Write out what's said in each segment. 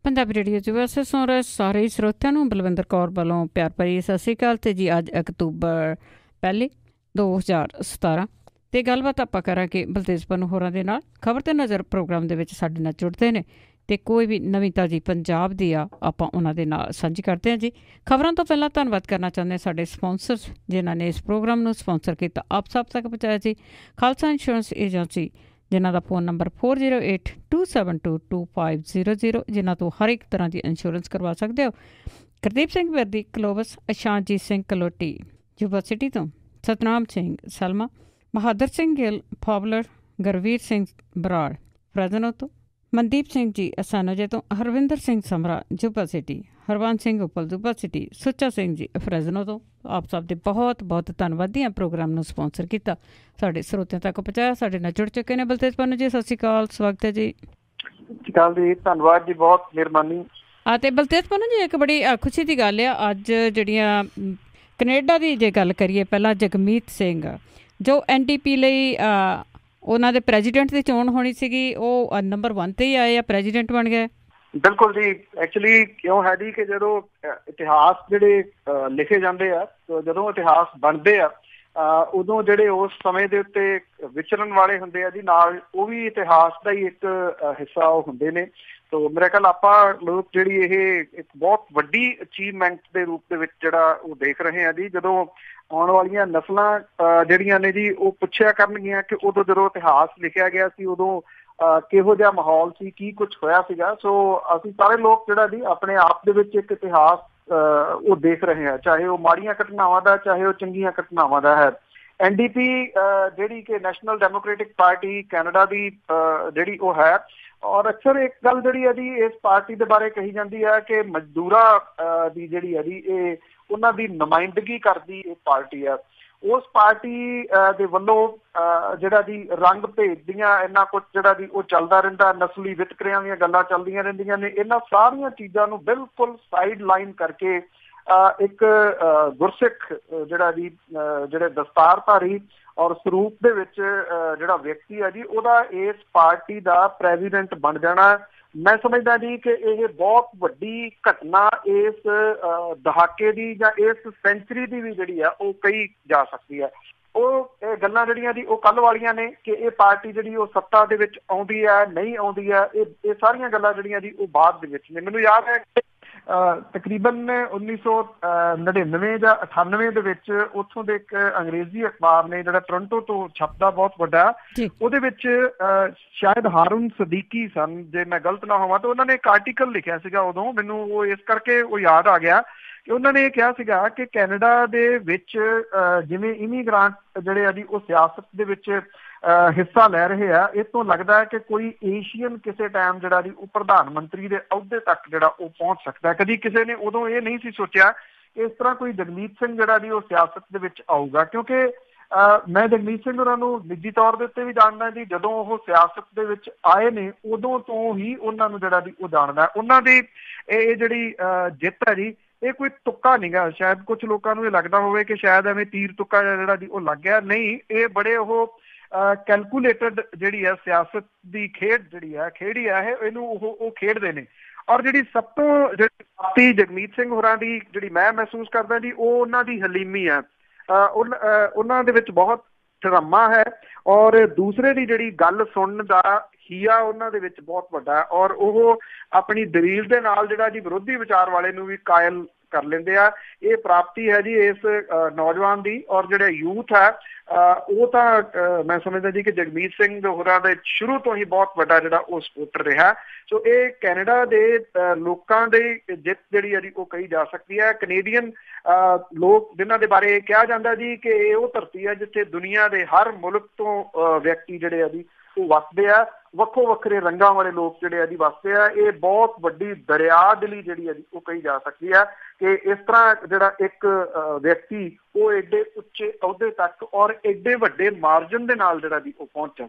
Punjabi radio 'ਚ ਵੈਸੇ ਸੁਣ ਰਹੇ ਸਾਰੇ ਹੀ ਸਰੋਤਿਆਂ ਨੂੰ ਬਲਵਿੰਦਰ ਕੌਰ ਵੱਲੋਂ ਪਿਆਰ ਭਰੀ ਸਤਿ ਸ਼੍ਰੀ ਅਕਾਲ। ਅਤੇ ਜੀ ਅੱਜ ਅਕਤੂਬਰ ਪਹਿਲੀ 2017 ਅਤੇ ਗੱਲਬਾਤ ਆਪਾਂ ਕਰਾਂਗੇ ਬਲਤੇਜ ਪੰਨੂ ਹੋਰਾਂ ਦੇ ਨਾਲ। ਖਬਰ 'ਤੇ ਨਜ਼ਰ ਪ੍ਰੋਗਰਾਮ ਦੇ ਵਿੱਚ ਸਾਡੇ ਨਾਲ ਜੁੜਦੇ ਨੇ ਅਤੇ ਕੋਈ ਵੀ ਨਵੀਂ ਤਾਜ਼ੀ ਪੰਜਾਬ ਦੀ ਆ ਆਪਾਂ ਉਹਨਾਂ ਦੇ ਨਾਲ ਸਾਂਝੀ ਕਰਦੇ ਹਾਂ ਜੀ। ਖਬਰਾਂ ਤੋਂ ਪਹਿਲਾਂ ਧੰਨਵਾਦ ਕਰਨਾ ਚਾਹੁੰਦੇ ਹਾਂ ਸਾਡੇ ਸਪੋਂਸਰਸ ਜਿਨ੍ਹਾਂ ਨੇ ਇਸ ਪ੍ਰੋਗਰਾਮ ਨੂੰ ਸਪੋਂਸਰ ਕੀਤਾ, ਆਪ ਸਭ ਤੱਕ ਪਹੁੰਚਾਇਆ ਜੀ। ਖਾਲਸਾ ਇੰਸ਼ੋਰੈਂਸ ਏਜੰਸੀ ਜਿਨ੍ਹਾਂ ਦਾ ਫ਼ੋਨ ਨੰਬਰ 4082722500, ਜਿਨ੍ਹਾਂ ਤੋਂ ਹਰ ਇੱਕ ਤਰ੍ਹਾਂ ਦੀ ਇੰਸ਼ੋਰੈਂਸ ਕਰਵਾ ਸਕਦੇ ਹੋ। ਗੁਰਦੀਪ ਸਿੰਘ ਵਰਦੀ ਕਲੋਵਸ, ਅਸ਼ਾਂਤਜੀਤ ਸਿੰਘ ਕਲੋਟੀ ਯੂਨੀਵਰਸਿਟੀ ਤੋਂ, ਸਤਨਾਮ ਸਿੰਘ ਸਲਮਾ, ਬਹਾਦਰ ਸਿੰਘ ਗਿੱਲ ਫੋਬਲਰ, ਗੁਰਵੀਰ ਸਿੰਘ ਬਰਾੜ ਫਰੈਜ਼ਨੋ ਤੋਂ, ਮਨਦੀਪ ਸਿੰਘ ਜੀ ਅਸਾਨੋਜੇ ਤੋਂ, ਹਰਵਿੰਦਰ ਸਿੰਘ ਸਮਰਾ ਜੁਬਾ ਸਿਟੀ, ਹਰਵੰਤ ਸਿੰਘ ਉਪਲ ਜੁਬਾ ਸਿਟੀ, ਸੁੱਚਾ ਸਿੰਘ ਜੀ ਫਰੈਜ਼ਨੋ ਤੋਂ। ਆਪ ਸਭ ਦੇ ਬਹੁਤ ਬਹੁਤ ਧੰਨਵਾਦੀ ਹਾਂ ਪ੍ਰੋਗਰਾਮ ਨੂੰ ਸਪੋਂਸਰ ਕੀਤਾ, ਸਾਡੇ ਸਰੋਤਿਆਂ ਤੱਕ ਪਹੁੰਚਾਇਆ। ਸਾਡੇ ਨਾਲ ਜੁੜ ਚੁੱਕੇ ਨੇ ਬਲਤੇਜ ਪੰਨੂ ਜੀ, ਸਤਿ ਸ਼੍ਰੀ ਅਕਾਲ, ਸਵਾਗਤ ਹੈ ਜੀ। ਸਤਿ ਸ਼੍ਰੀ ਅਕਾਲ ਜੀ, ਧੰਨਵਾਦ ਜੀ, ਬਹੁਤ ਮਿਹਰਬਾਨੀ। ਅਤੇ ਬਲਤੇਜ ਪੰਨੂ ਜੀ, ਇੱਕ ਬੜੀ ਖੁਸ਼ੀ ਦੀ ਗੱਲ ਆ ਅੱਜ ਜਿਹੜੀਆਂ ਕੈਨੇਡਾ ਦੀ ਜੇ ਗੱਲ ਕਰੀਏ, ਪਹਿਲਾਂ ਜਗਮੀਤ ਸਿੰਘ ਜੋ NDP ਲਈ ਉਹਨਾਂ ਦੇ ਪ੍ਰੈਜ਼ੀਡੈਂਟ ਦੀ ਚੋਣ ਹੋਣੀ ਸੀਗੀ, ਉਹ ਨੰਬਰ 1 ਤੇ ਹੀ ਆਏ ਆ, ਪ੍ਰੈਜ਼ੀਡੈਂਟ ਬਣ ਗਏ। ਬਿਲਕੁਲ ਜੀ, ਐਕਚੁਅਲੀ ਕਿਉਂ ਹੈ ਜੀ ਕਿ ਜਦੋਂ ਇਤਿਹਾਸ ਜਿਹੜੇ ਲਿਖੇ ਜਾਂਦੇ ਆ, ਜਦੋਂ ਇਤਿਹਾਸ ਬਣਦੇ ਆ ਉਦੋਂ ਜਿਹੜੇ ਉਸ ਸਮੇਂ ਦੇ ਉੱਤੇ ਵਿਚਰਨ ਵਾਲੇ ਹੁੰਦੇ ਆ ਜੀ ਨਾਲ, ਉਹ ਵੀ ਇਤਿਹਾਸ ਦਾ ਹੀ ਇੱਕ ਹਿੱਸਾ ਉਹ ਹੁੰਦੇ ਨੇ। ਤੋ ਮੇਰੇ ਖਿਆਲ ਆਪਾਂ ਲੋਕ ਜਿਹੜੀ ਇਹ ਇੱਕ ਬਹੁਤ ਵੱਡੀ ਅਚੀਵਮੈਂਟ ਦੇ ਰੂਪ ਦੇ ਵਿੱਚ ਜਿਹੜਾ ਉਹ ਦੇਖ ਰਹੇ ਆ ਜੀ। ਜਦੋਂ ਆਉਣ ਵਾਲੀਆਂ ਨਸਲਾਂ ਜਿਹੜੀਆਂ ਨੇ ਜੀ ਉਹ ਪੁੱਛਿਆ ਕਰਨਗੀਆਂ ਕਿ ਉਦੋਂ ਜਦੋਂ ਇਤਿਹਾਸ ਲਿਖਿਆ ਗਿਆ ਸੀ ਉਦੋਂ ਕਿਹੋ ਜਿਹਾ ਮਾਹੌਲ ਸੀ, ਕੀ ਕੁਛ ਹੋਇਆ ਸੀਗਾ। ਸੋ ਅਸੀਂ ਸਾਰੇ ਲੋਕ ਜਿਹੜਾ ਜੀ ਆਪਣੇ ਆਪ ਦੇ ਵਿੱਚ ਇੱਕ ਇਤਿਹਾਸ ਉਹ ਦੇਖ ਰਹੇ ਹਾਂ, ਚਾਹੇ ਉਹ ਮਾੜੀਆਂ ਘਟਨਾਵਾਂ ਦਾ, ਚਾਹੇ ਉਹ ਚੰਗੀਆਂ ਘਟਨਾਵਾਂ ਦਾ ਹੈ। NDP ਜਿਹੜੀ ਕਿ ਨੈਸ਼ਨਲ ਡੈਮੋਕ੍ਰੈਟਿਕ ਪਾਰਟੀ ਕੈਨੇਡਾ ਦੀ ਜਿਹੜੀ ਉਹ ਹੈ, ਔਰ ਅਕਸਰ ਇੱਕ ਗੱਲ ਜਿਹੜੀ ਹੈ ਜੀ ਇਸ ਪਾਰਟੀ ਦੇ ਬਾਰੇ ਕਹੀ ਜਾਂਦੀ ਹੈ ਕਿ ਮਜ਼ਦੂਰਾਂ ਦੀ ਜਿਹੜੀ ਹੈ ਜੀ ਇਹ ਉਹਨਾਂ ਦੀ ਨੁਮਾਇੰਦਗੀ ਕਰਦੀ ਇਹ ਪਾਰਟੀ ਹੈ। ਉਸ ਪਾਰਟੀ ਦੇ ਵੱਲੋਂ ਜਿਹੜਾ ਜੀ ਰੰਗ ਭੇਦ ਦੀਆਂ ਇੰਨਾ ਕੁਛ ਜਿਹੜਾ ਜੀ ਉਹ ਚੱਲਦਾ ਰਹਿੰਦਾ, ਨਸਲੀ ਵਿਤਕਰਿਆਂ ਦੀਆਂ ਗੱਲਾਂ ਚੱਲਦੀਆਂ ਰਹਿੰਦੀਆਂ ਨੇ। ਇਹਨਾਂ ਸਾਰੀਆਂ ਚੀਜ਼ਾਂ ਨੂੰ ਬਿਲਕੁਲ ਸਾਈਡ ਲਾਈਨ ਕਰਕੇ ਇੱਕ ਗੁਰਸਿੱਖ ਜਿਹੜਾ ਜੀ ਜਿਹੜੇ ਦਸਤਾਰਧਾਰੀ ਔਰ ਸਰੂਪ ਦੇ ਵਿੱਚ ਜਿਹੜਾ ਵਿਅਕਤੀ ਹੈ ਜੀ ਉਹਦਾ ਇਸ ਪਾਰਟੀ ਦਾ ਪ੍ਰੈਜ਼ੀਡੈਂਟ ਬਣ ਜਾਣਾ, ਮੈਂ ਸਮਝਦਾ ਜੀ ਕਿ ਇਹ ਬਹੁਤ ਵੱਡੀ ਘਟਨਾ ਇਸ ਦਹਾਕੇ ਦੀ ਜਾਂ ਇਸ ਸੈਂਚੁਰੀ ਦੀ ਵੀ ਜਿਹੜੀ ਆ ਉਹ ਕਹੀ ਜਾ ਸਕਦੀ ਹੈ। ਉਹ ਇਹ ਗੱਲਾਂ ਜਿਹੜੀਆਂ ਜੀ ਉਹ ਕੱਲ੍ਹ ਵਾਲੀਆਂ ਨੇ ਕਿ ਇਹ ਪਾਰਟੀ ਜਿਹੜੀ ਉਹ ਸੱਤਾ ਦੇ ਵਿੱਚ ਆਉਂਦੀ ਹੈ ਨਹੀਂ ਆਉਂਦੀ ਹੈ, ਇਹ ਸਾਰੀਆਂ ਗੱਲਾਂ ਜਿਹੜੀਆਂ ਜੀ ਉਹ ਬਾਅਦ ਦੇ ਵਿੱਚ ਨੇ। ਮੈਨੂੰ ਯਾਦ ਹੈ ਕਿ ਤਕਰੀਬਨ 1999 ਜਾਂ 98 ਦੇ ਵਿੱਚ ਉੱਥੋਂ ਦੇ ਇੱਕ ਅੰਗਰੇਜ਼ੀ ਅਖਬਾਰ ਨੇ ਜਿਹੜਾ ਟੋਰਾਂਟੋ ਤੋਂ ਛਪਦਾ ਬਹੁਤ ਵੱਡਾ, ਉਹਦੇ ਵਿੱਚ ਸ਼ਾਇਦ ਹਾरून ਸਦੀਕੀ ਸਨ ਜੇ ਮੈਂ ਗਲਤ ਨਾ ਹੋਵਾਂ, ਤਾਂ ਉਹਨਾਂ ਨੇ ਇੱਕ ਆਰਟੀਕਲ ਲਿਖਿਆ ਸੀਗਾ ਉਦੋਂ, ਮੈਨੂੰ ਉਹ ਇਸ ਕਰਕੇ ਉਹ ਯਾਦ ਆ ਗਿਆ ਕਿ ਉਹਨਾਂ ਨੇ ਇਹ ਕਿਹਾ ਸੀਗਾ ਕਿ ਕੈਨੇਡਾ ਦੇ ਵਿੱਚ ਜਿਵੇਂ ਇਮੀਗ੍ਰਾਂਟ ਜਿਹੜੇ ਆ ਜੀ ਉਹ ਸਿਆਸਤ ਦੇ ਵਿੱਚ ਹਿੱਸਾ ਲੈ ਰਹੇ ਆ, ਇਹ ਤੋਂ ਲੱਗਦਾ ਹੈ ਕਿ ਕੋਈ ਏਸ਼ੀਅਨ ਕਿਸੇ ਟਾਈਮ ਜਿਹੜਾ ਜੀ ਉਹ ਪ੍ਰਧਾਨ ਮੰਤਰੀ ਦੇ ਅਹੁਦੇ ਤੱਕ ਜਿਹੜਾ ਉਹ ਪਹੁੰਚ ਸਕਦਾ ਹੈ। ਕਦੀ ਕਿਸੇ ਨੇ ਉਦੋਂ ਇਹ ਨਹੀਂ ਸੀ ਸੋਚਿਆ ਇਸ ਤਰ੍ਹਾਂ ਕੋਈ ਜਗਮੀਤ ਸਿੰਘ ਜਿਹੜਾ ਜੀ ਉਹ ਸਿਆਸਤ ਦੇ ਵਿੱਚ ਆਊਗਾ, ਕਿਉਂਕਿ ਮੈਂ ਜਗਮੀਤ ਸਿੰਘ ਉਹਨਾਂ ਨੂੰ ਨਿੱਜੀ ਤੌਰ ਦੇ ਉੱਤੇ ਵੀ ਜਾਣਦਾ ਜੀ। ਜਦੋਂ ਉਹ ਸਿਆਸਤ ਦੇ ਵਿੱਚ ਆਏ ਨੇ ਉਦੋਂ ਤੋਂ ਹੀ ਉਹਨਾਂ ਨੂੰ ਜਿਹੜਾ ਜੀ ਉਹ ਜਾਣਦਾ। ਉਹਨਾਂ ਦੀ ਇਹ ਜਿਹੜੀ ਜਿੱਤ ਹੈ ਜੀ ਇਹ ਕੋਈ ਤੁੱਕਾ ਨਹੀਂ ਗਾ। ਸ਼ਾਇਦ ਕੁਛ ਲੋਕਾਂ ਨੂੰ ਇਹ ਲੱਗਦਾ ਹੋਵੇ ਕਿ ਸ਼ਾਇਦ ਐਵੇਂ ਤੀਰ ਤੁੱਕਾ ਜਿਹੜਾ ਜੀ ਉਹ ਲੱਗ ਗਿਆ, ਨਹੀਂ, ਇਹ ਬੜੇ ਉਹ ਕੈਲਕੂਲੇਟਡ ਜਿਹੜੀ ਹੈ ਸਿਆਸਤ ਦੀ ਖੇਡ ਜਿਹੜੀ ਹੈ ਖੇਡੀ ਹੈ ਇਹਨੂੰ ਉਹ ਖੇਡਦੇ ਨੇ। ਔਰ ਜਿਹੜੀ ਸਭ ਤੋਂ ਜਿਹੜੀ ਜਗਮੀਤ ਸਿੰਘ ਹੋਰਾਂ ਦੀ ਜਿਹੜੀ ਮੈਂ ਮਹਿਸੂਸ ਕਰਦਾ ਜੀ ਉਹ ਉਹਨਾਂ ਦੀ ਹਲੀਮੀ ਹੈ, ਉਹਨਾਂ ਦੇ ਵਿੱਚ ਬਹੁਤ ਧਰਮਾ ਹੈ ਔਰ ਦੂਸਰੇ ਦੀ ਜਿਹੜੀ ਗੱਲ ਸੁਣਨ ਦਾ ਹੀਆ ਉਹਨਾਂ ਦੇ ਵਿੱਚ ਬਹੁਤ ਵੱਡਾ, ਔਰ ਉਹ ਆਪਣੀ ਦਲੀਲ ਦੇ ਨਾਲ ਜਿਹੜਾ ਜੀ ਵਿਰੋਧੀ ਵਿਚਾਰ ਵਾਲੇ ਨੂੰ ਵੀ ਕਾਇਲ ਕਰ ਲੈਂਦੇ ਆ। ਇਹ ਪ੍ਰਾਪਤੀ ਹੈ ਜੀ ਇਸ ਨੌਜਵਾਨ ਦੀ, ਔਰ ਜਿਹੜੇ ਯੂਥ ਹੈ ਉਹ ਤਾਂ ਮੈਂ ਸਮਝਦਾ ਜੀ ਕਿ ਜਗਮੀਤ ਸਿੰਘ ਹੋਰਾਂ ਦੇ ਸ਼ੁਰੂ ਤੋਂ ਹੀ ਬਹੁਤ ਵੱਡਾ ਜਿਹੜਾ ਉਹ ਸਪੋਰਟਰ ਰਿਹਾ। ਸੋ ਇਹ ਕੈਨੇਡਾ ਦੇ ਲੋਕਾਂ ਦੀ ਜਿੱਤ ਜਿਹੜੀ ਹੈ ਜੀ ਉਹ ਕਹੀ ਜਾ ਸਕਦੀ ਹੈ। ਕੈਨੇਡੀਅਨ ਲੋਕ ਜਿਨ੍ਹਾਂ ਦੇ ਬਾਰੇ ਕਿਹਾ ਜਾਂਦਾ ਜੀ ਕਿ ਇਹ ਉਹ ਧਰਤੀ ਹੈ ਜਿੱਥੇ ਦੁਨੀਆ ਦੇ ਹਰ ਮੁਲਕ ਤੋਂ ਵਿਅਕਤੀ ਜਿਹੜੇ ਆ ਜੀ ਉਹ ਵਸਦੇ ਆ, ਵੱਖੋ ਵੱਖਰੇ ਰੰਗਾਂ ਵਾਲੇ ਲੋਕ ਜਿਹੜੇ ਆ ਜੀ ਵਸਦੇ ਆ। ਇਹ ਬਹੁਤ ਵੱਡੀ ਦਰਿਆ ਦਿਲੀ ਜਿਹੜੀ ਹੈ ਜੀ ਉਹ ਕਹੀ ਜਾ ਸਕਦੀ ਹੈ ਕਿ ਇਸ ਤਰ੍ਹਾਂ ਜਿਹੜਾ ਇੱਕ ਵਿਅਕਤੀ ਉਹ ਏਡੇ ਉੱਚੇ ਅਹੁਦੇ ਤੱਕ ਔਰ ਏਡੇ ਵੱਡੇ ਮਾਰਜਨ ਦੇ ਨਾਲ ਜਿਹੜਾ ਜੀ ਉਹ ਪਹੁੰਚਣ।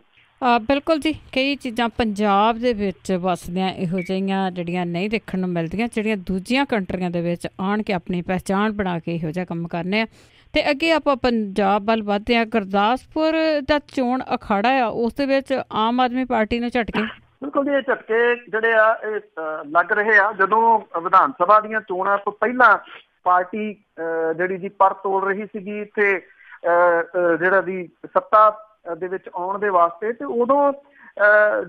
ਬਿਲਕੁਲ ਜੀ, ਕਈ ਚੀਜ਼ਾਂ ਪੰਜਾਬ ਦੇ ਵਿੱਚ ਵਸਦੀਆਂ ਇਹੋ ਜਿਹੀਆਂ ਜਿਹੜੀਆਂ ਨਹੀਂ ਦੇਖਣ ਨੂੰ ਮਿਲਦੀਆਂ, ਜਿਹੜੀਆਂ ਦੂਜੀਆਂ ਕੰਟਰੀਆਂ ਦੇ ਵਿੱਚ ਆਣ ਕੇ ਆਪਣੀ ਪਹਿਚਾਣ ਬਣਾ ਕੇ ਇਹੋ ਜਿਹਾ ਕੰਮ ਕਰਨੇ ਆ। ਅਤੇ ਅੱਗੇ ਆਪਾਂ ਪੰਜਾਬ ਵੱਲ ਵੱਧਦੇ ਹਾਂ। ਗੁਰਦਾਸਪੁਰ ਦਾ ਚੋਣ ਅਖਾੜਾ ਆ, ਉਸ ਦੇ ਵਿੱਚ ਆਮ ਆਦਮੀ ਪਾਰਟੀ ਨੂੰ ਝਟਕੇ ਬਿਲਕੁਲ ਜੀ, ਇਹ ਝਟਕੇ ਜਿਹੜੇ ਆ ਇਹ ਲੱਗ ਰਹੇ ਆ ਜਦੋਂ ਵਿਧਾਨ ਸਭਾ ਦੀਆਂ ਚੋਣਾਂ ਤੋਂ ਪਹਿਲਾਂ ਪਾਰਟੀ ਜਿਹੜੀ ਜੀ ਪਰ ਤੋੜ ਰਹੀ ਸੀਗੀ ਇੱਥੇ ਜਿਹੜਾ ਦੀ ਸੱਤਾ ਦੇ ਵਿੱਚ ਆਉਣ ਦੇ ਵਾਸਤੇ, ਤੇ ਉਦੋਂ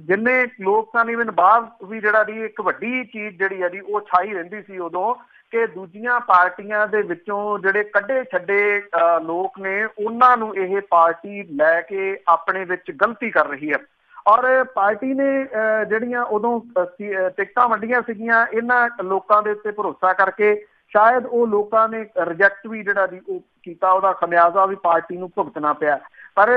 ਜਿੰਨੇ ਲੋਕ ਸਨ ਇਵਨ ਬਾਹਰ ਵੀ ਜਿਹੜਾ ਦੀ ਇੱਕ ਵੱਡੀ ਚੀਜ਼ ਜਿਹੜੀ ਆ ਜੀ ਉਹ ਛਾਈ ਰਹਿੰਦੀ ਸੀ ਉਦੋਂ ਕਿ ਦੂਜੀਆਂ ਪਾਰਟੀਆਂ ਦੇ ਵਿੱਚੋਂ ਜਿਹੜੇ ਕੱਢੇ ਛੱਡੇ ਲੋਕ ਨੇ ਉਹਨਾਂ ਨੂੰ ਇਹ ਪਾਰਟੀ ਲੈ ਕੇ ਆਪਣੇ ਵਿੱਚ ਗਲਤੀ ਕਰ ਰਹੀ ਹੈ। ਔਰ ਪਾਰਟੀ ਨੇ ਜਿਹੜੀਆਂ ਉਦੋਂ ਟਿਕਟਾਂ ਵੰਡੀਆਂ ਸੀਗੀਆਂ ਇਹਨਾਂ ਲੋਕਾਂ ਦੇ ਉੱਤੇ ਭਰੋਸਾ ਕਰਕੇ ਸ਼ਾਇਦ ਉਹ ਲੋਕਾਂ ਨੇ ਰਿਜੈਕਟ ਵੀ ਜਿਹੜਾ ਦੀ ਉਹ ਕੀਤਾ, ਉਹਦਾ ਖਮਿਆਜ਼ਾ ਵੀ ਪਾਰਟੀ ਨੂੰ ਭੁਗਤਣਾ ਪਿਆ। ਪਰ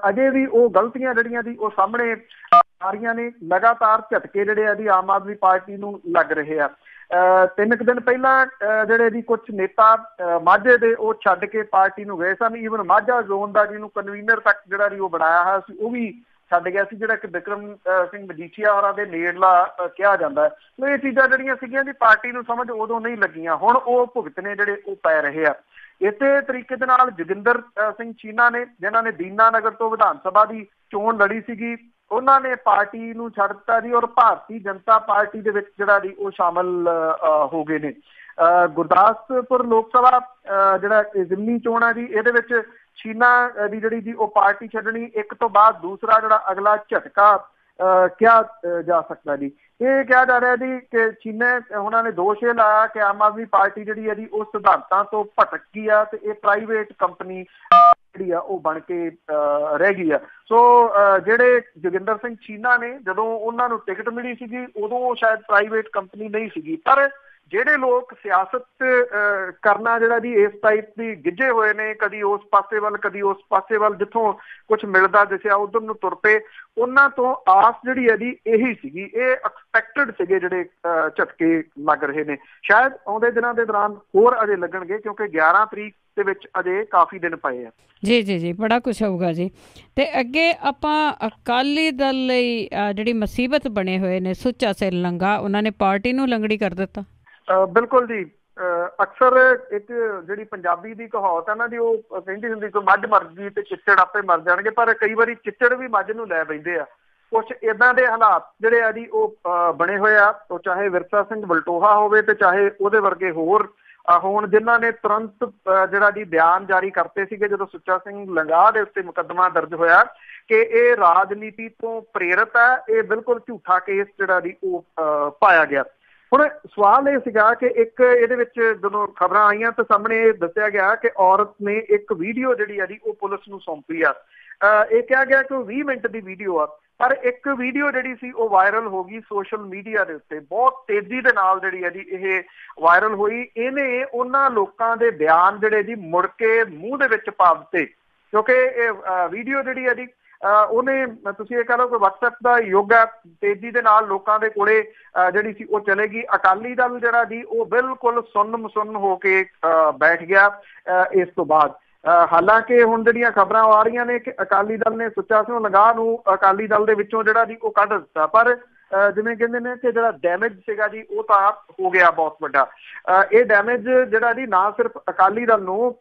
ਅਜੇ ਵੀ ਉਹ ਗਲਤੀਆਂ ਜਿਹੜੀਆਂ ਦੀ ਉਹ ਸਾਹਮਣੇ ਆ ਰਹੀਆਂ ਨੇ। ਲਗਾਤਾਰ ਝਟਕੇ ਜਿਹੜੇ ਆ ਦੀ ਆਮ ਆਦਮੀ ਪਾਰਟੀ ਨੂੰ ਲੱਗ ਰਹੇ ਆ। 3 ਦਿਨ ਪਹਿਲਾਂ ਜਿਹੜੇ ਦੀ ਕੁਝ ਨੇਤਾ ਮਾਝੇ ਦੇ ਉਹ ਛੱਡ ਕੇ ਪਾਰਟੀ ਨੂੰ ਗਏ ਸਨ। ਈਵਨ ਮਾਝਾ ਜ਼ੋਨ ਦਾ ਜਿਹਨੂੰ ਕਨਵੀਨਰ ਤੱਕ ਜਿਹੜਾ ਦੀ ਉਹ ਬਣਾਇਆ ਹੋਇਆ ਸੀ ਉਹ ਵੀ ਛੱਡ ਗਿਆ ਸੀ, ਜਿਹੜਾ ਕਿ ਬਿਕਰਮ ਸਿੰਘ ਮਜੀਠੀਆ ਹੋਰਾਂ ਦੇ ਨੇੜਲਾ ਕਿਹਾ ਜਾਂਦਾ ਹੈ। ਇਹ ਚੀਜ਼ਾਂ ਜਿਹੜੀਆਂ ਸੀਗੀਆਂ ਦੀ ਪਾਰਟੀ ਨੂੰ ਸਮਝ ਉਦੋਂ ਨਹੀਂ ਲੱਗੀਆਂ, ਹੁਣ ਉਹ ਭੁਗਤਣੇ ਜਿਹੜੇ ਉਹ ਪੈ ਰਹੇ ਆ। ਇਸੇ ਤਰੀਕੇ ਦੇ ਨਾਲ ਜੋਗਿੰਦਰ ਸਿੰਘ ਚੀਨਾ ਨੇ, ਜਿਨ੍ਹਾਂ ਨੇ ਦੀਨਾਨਗਰ ਤੋਂ ਵਿਧਾਨ ਸਭਾ ਦੀ ਚੋਣ ਲੜੀ ਸੀਗੀ, ਉਹਨਾਂ ਨੇ ਪਾਰਟੀ ਨੂੰ ਛੱਡ ਦਿੱਤਾ ਜੀ ਔਰ ਭਾਰਤੀ ਜਨਤਾ ਪਾਰਟੀ ਦੇ ਵਿੱਚ ਜਿਹੜਾ ਦੀ ਉਹ ਸ਼ਾਮਲ ਹੋ ਗਏ ਨੇ। ਗੁਰਦਾਸਪੁਰ ਲੋਕ ਸਭਾ ਜਿਹੜਾ ਜ਼ਿਮਨੀ ਚੋਣ ਹੈ ਜੀ, ਇਹਦੇ ਵਿੱਚ ਚੀਨਾ ਦੀ ਜਿਹੜੀ ਜੀ ਉਹ ਪਾਰਟੀ ਛੱਡਣੀ ਇੱਕ ਤੋਂ ਬਾਅਦ ਦੂਸਰਾ ਜਿਹੜਾ ਅਗਲਾ ਝਟਕਾ ਕਿਹਾ ਜਾ ਸਕਦਾ ਜੀ। ਇਹ ਕਿਹਾ ਜਾ ਰਿਹਾ ਜੀ ਕਿ ਚੀਨੇ ਉਹਨਾਂ ਨੇ ਦੋਸ਼ ਇਹ ਲਾਇਆ ਕਿ ਆਮ ਆਦਮੀ ਪਾਰਟੀ ਜਿਹੜੀ ਹੈ ਜੀ ਉਹ ਸਿਧਾਂਤਾਂ ਤੋਂ ਭਟਕ ਗਈ ਆ ਤੇ ਇਹ ਪ੍ਰਾਈਵੇਟ ਕੰਪਨੀ ਜਿਹੜੀ ਆ ਉਹ ਬਣ ਕੇ ਰਹਿ ਗਈ ਆ। ਸੋ ਜਿਹੜੇ ਜੋਗਿੰਦਰ ਸਿੰਘ ਚੀਨਾ ਨੇ, ਜਦੋਂ ਉਹਨਾਂ ਨੂੰ ਟਿਕਟ ਮਿਲੀ ਸੀਗੀ ਉਦੋਂ ਸ਼ਾਇਦ ਪ੍ਰਾਈਵੇਟ ਕੰਪਨੀ ਨਹੀਂ ਸੀਗੀ, ਪਰ ਜਿਹੜੇ ਲੋਕ ਸਿਆਸਤ ਕਰਨਾ ਜਿਹੜਾ ਜੀ ਇਸ ਟਾਈਪ ਦੀ ਗਿੱਝੇ ਹੋਏ ਨੇ, ਕਦੀ ਉਸ ਪਾਸੇ ਵੱਲ ਕਦੀ ਉਸ ਪਾਸੇ ਵੱਲ, ਜਿੱਥੋਂ ਕੁਛ ਮਿਲਦਾ ਦਿਸਿਆ ਉਧਰ ਨੂੰ ਤੁਰ ਪਏ, ਉਹਨਾਂ ਤੋਂ ਆਸ ਜਿਹੜੀ ਹੈ ਜੀ ਇਹੀ ਸੀਗੀ। ਇਹ ਐਕਸਪੈਕਟਡ ਸੀਗੇ ਜਿਹੜੇ ਝਟਕੇ ਲੱਗ ਰਹੇ ਨੇ। ਸ਼ਾਇਦ ਆਉਂਦੇ ਦਿਨਾਂ ਦੇ ਦੌਰਾਨ ਹੋਰ ਅਜੇ ਲੱਗਣਗੇ ਕਿਉਂਕਿ 11 ਤਰੀਕ ਦੇ ਵਿੱਚ ਅਜੇ ਕਾਫੀ ਦਿਨ ਪਏ ਆ। ਜੀ ਜੀ ਜੀ, ਬੜਾ ਕੁਛ ਹੋਊਗਾ ਜੀ। ਤੇ ਅੱਗੇ ਆਪਾਂ ਅਕਾਲੀ ਦਲ ਲਈ ਜਿਹੜੀ ਮੁਸੀਬਤ ਬਣੇ ਹੋਏ ਨੇ ਸੁੱਚਾ ਸਿੰਘ ਲੰਗਾ, ਉਹਨਾਂ ਨੇ ਪਾਰਟੀ ਨੂੰ ਲੰਗੜੀ ਕਰ ਦਿੱਤਾ। ਬਿਲਕੁਲ ਜੀ, ਅਕਸਰ ਇੱਕ ਜਿਹੜੀ ਪੰਜਾਬੀ ਦੀ ਕਹਾਵਤ ਹੈ ਨਾ ਜੀ, ਉਹ ਕਹਿੰਦੀ ਹੁੰਦੀ ਕੋਈ ਮੱਝ ਮਰ ਗਈ ਤੇ ਚਿੱਚੜ ਆਪੇ ਮਰ ਜਾਣਗੇ, ਪਰ ਕਈ ਵਾਰੀ ਚਿੱਚੜ ਵੀ ਮੱਝ ਨੂੰ ਲੈ ਬੈਂਦੇ ਆ। ਕੁਛ ਏਦਾਂ ਦੇ ਹਾਲਾਤ ਜਿਹੜੇ ਆ ਜੀ ਉਹ ਬਣੇ ਹੋਏ ਆ, ਉਹ ਚਾਹੇ ਵਿਰਸਾ ਸਿੰਘ ਵਲਟੋਹਾ ਹੋਵੇ ਤੇ ਚਾਹੇ ਉਹਦੇ ਵਰਗੇ ਹੋਰ ਹੋਣ, ਜਿਨ੍ਹਾਂ ਨੇ ਤੁਰੰਤ ਜਿਹੜਾ ਜੀ ਬਿਆਨ ਜਾਰੀ ਕਰਤੇ ਸੀਗੇ ਜਦੋਂ ਸੁੱਚਾ ਸਿੰਘ ਲੰਗਾ ਦੇ ਉੱਤੇ ਮੁਕੱਦਮਾ ਦਰਜ ਹੋਇਆ ਕਿ ਇਹ ਰਾਜਨੀਤੀ ਤੋਂ ਪ੍ਰੇਰਿਤ ਹੈ, ਇਹ ਬਿਲਕੁਲ ਝੂਠਾ ਕੇਸ ਜਿਹੜਾ ਜੀ ਉਹ ਪਾਇਆ ਗਿਆ। ਹੁਣ ਸਵਾਲ ਇਹ ਸੀਗਾ ਕਿ ਇੱਕ ਇਹਦੇ ਵਿੱਚ ਜਦੋਂ ਖਬਰਾਂ ਆਈਆਂ ਤਾਂ ਸਾਹਮਣੇ ਇਹ ਦੱਸਿਆ ਗਿਆ ਕਿ ਔਰਤ ਨੇ ਇੱਕ ਵੀਡੀਓ ਜਿਹੜੀ ਆ ਜੀ ਉਹ ਪੁਲਿਸ ਨੂੰ ਸੌਂਪੀ ਆ। ਇਹ ਕਿਹਾ ਗਿਆ ਕਿ ਉਹ 20 ਮਿੰਟ ਦੀ ਵੀਡੀਓ ਆ, ਪਰ ਇੱਕ ਵੀਡੀਓ ਜਿਹੜੀ ਸੀ ਉਹ ਵਾਇਰਲ ਹੋ ਗਈ ਸੋਸ਼ਲ ਮੀਡੀਆ ਦੇ ਉੱਤੇ, ਬਹੁਤ ਤੇਜ਼ੀ ਦੇ ਨਾਲ ਜਿਹੜੀ ਹੈ ਜੀ ਇਹ ਵਾਇਰਲ ਹੋਈ। ਇਹਨੇ ਉਹਨਾਂ ਲੋਕਾਂ ਦੇ ਬਿਆਨ ਜਿਹੜੇ ਜੀ ਮੁੜ ਕੇ ਮੂੰਹ ਦੇ ਵਿੱਚ ਪਾ ਦਿੱਤੇ, ਕਿਉਂਕਿ ਇਹ ਵੀਡੀਓ ਜਿਹੜੀ ਹੈ ਜੀ ਉਹਨੇ, ਤੁਸੀਂ ਇਹ ਕਹਿ ਲਓ ਕਿ WhatsApp ਦਾ ਯੁੱਗ ਹੈ, ਤੇਜ਼ੀ ਦੇ ਨਾਲ ਲੋਕਾਂ ਦੇ ਕੋਲੇ ਜਿਹੜੀ ਸੀ ਉਹ ਚਲੇਗੀ। ਅਕਾਲੀ ਦਲ ਜਿਹੜਾ ਜੀ ਉਹ ਬਿਲਕੁਲ ਸੁੰਨ ਮਸੁੰਨ ਹੋ ਕੇ ਬੈਠ ਗਿਆ ਇਸ ਤੋਂ ਬਾਅਦ। ਹਾਲਾਂਕਿ ਹੁਣ ਜਿਹੜੀਆਂ ਖਬਰਾਂ ਆ ਰਹੀਆਂ ਨੇ ਕਿ ਅਕਾਲੀ ਦਲ ਨੇ ਸੁੱਚਾ ਸਿੰਘ ਲੰਗਾ ਨੂੰ ਅਕਾਲੀ ਦਲ ਦੇ ਵਿੱਚੋਂ ਜਿਹੜਾ ਜੀ ਉਹ ਕੱਢ ਦਿੱਤਾ, ਪਰ ਜਿਵੇਂ ਕਹਿੰਦੇ ਨੇ ਕਿ ਜਿਹੜਾ ਡੈਮੇਜ ਸੀਗਾ ਜੀ ਉਹ ਤਾਂ ਹੋ ਗਿਆ ਬਹੁਤ ਵੱਡਾ। ਇਹ ਡੈਮੇਜ ਜਿਹੜਾ ਜੀ ਨਾ ਸਿਰਫ ਅਕਾਲੀ ਦਲ ਨੂੰ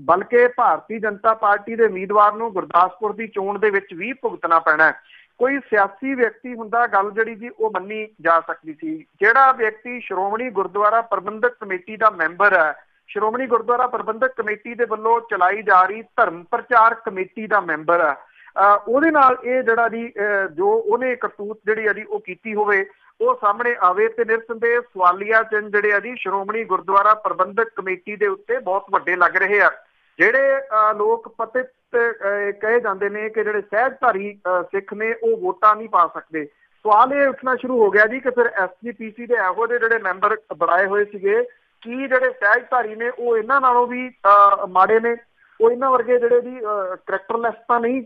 ਬਲਕਿ ਭਾਰਤੀ ਜਨਤਾ ਪਾਰਟੀ ਦੇ ਉਮੀਦਵਾਰ ਨੂੰ ਗੁਰਦਾਸਪੁਰ ਦੀ ਚੋਣ ਦੇ ਵਿੱਚ ਵੀ ਭੁਗਤਣਾ ਪੈਣਾ। ਕੋਈ ਸਿਆਸੀ ਵਿਅਕਤੀ ਹੁੰਦਾ ਗੱਲ ਜਿਹੜੀ ਜੀ ਉਹ ਮੰਨੀ ਜਾ ਸਕਦੀ ਸੀ, ਜਿਹੜਾ ਵਿਅਕਤੀ ਸ਼੍ਰੋਮਣੀ ਗੁਰਦੁਆਰਾ ਪ੍ਰਬੰਧਕ ਕਮੇਟੀ ਦਾ ਮੈਂਬਰ ਹੈ, ਸ਼੍ਰੋਮਣੀ ਗੁਰਦੁਆਰਾ ਪ੍ਰਬੰਧਕ ਕਮੇਟੀ ਦੇ ਵੱਲੋਂ ਚਲਾਈ ਜਾ ਰਹੀ ਧਰਮ ਪ੍ਰਚਾਰ ਕਮੇਟੀ ਦਾ ਮੈਂਬਰ ਹੈ, ਉਹਦੇ ਨਾਲ ਇਹ ਜਿਹੜਾ ਜੀ ਜੋ ਉਹਨੇ ਕਰਤੂਤ ਜਿਹੜੀ ਆ ਜੀ ਉਹ ਕੀਤੀ ਹੋਵੇ ਉਹ ਸਾਹਮਣੇ ਆਵੇ ਤੇ ਨਿਰਸੰਦੇਹ ਸਵਾਲੀਆ ਚਿੰਨ੍ਹ ਜਿਹੜੇ ਆ ਜੀ ਸ਼੍ਰੋਮਣੀ ਗੁਰਦੁਆਰਾ ਪ੍ਰਬੰਧਕ ਕਮੇਟੀ ਦੇ ਉੱਤੇ ਬਹੁਤ ਵੱਡੇ ਲੱਗ ਰਹੇ ਆ। ਜਿਹੜੇ ਲੋਕ ਪਤਿਤ ਕਹੇ ਜਾਂਦੇ ਨੇ ਕਿ ਜਿਹੜੇ ਸਹਿਜਧਾਰੀ ਸਿੱਖ ਨੇ ਉਹ ਵੋਟਾਂ ਨਹੀਂ ਪਾ ਸਕਦੇ। ਸਵਾਲ ਇਹ ਉੱਠਣਾ ਸ਼ੁਰੂ ਹੋ ਗਿਆ ਜੀ ਕਿ ਫਿਰ SGPC ਦੇ ਇਹੋ ਜਿਹੇ ਜਿਹੜੇ ਮੈਂਬਰ ਬਣਾਏ ਹੋਏ ਸੀਗੇ, ਕੀ ਜਿਹੜੇ ਸਹਿਜਧਾਰੀ ਨੇ ਉਹ ਇਹਨਾਂ ਨਾਲੋਂ ਵੀ ਮਾੜੇ ਨੇ? ਉਹ ਇਹਨਾਂ ਵਰਗੇ ਜਿਹੜੇ ਜੀ ਕਰੈਕਟਰਲੈਸ ਤਾਂ ਨਹੀਂ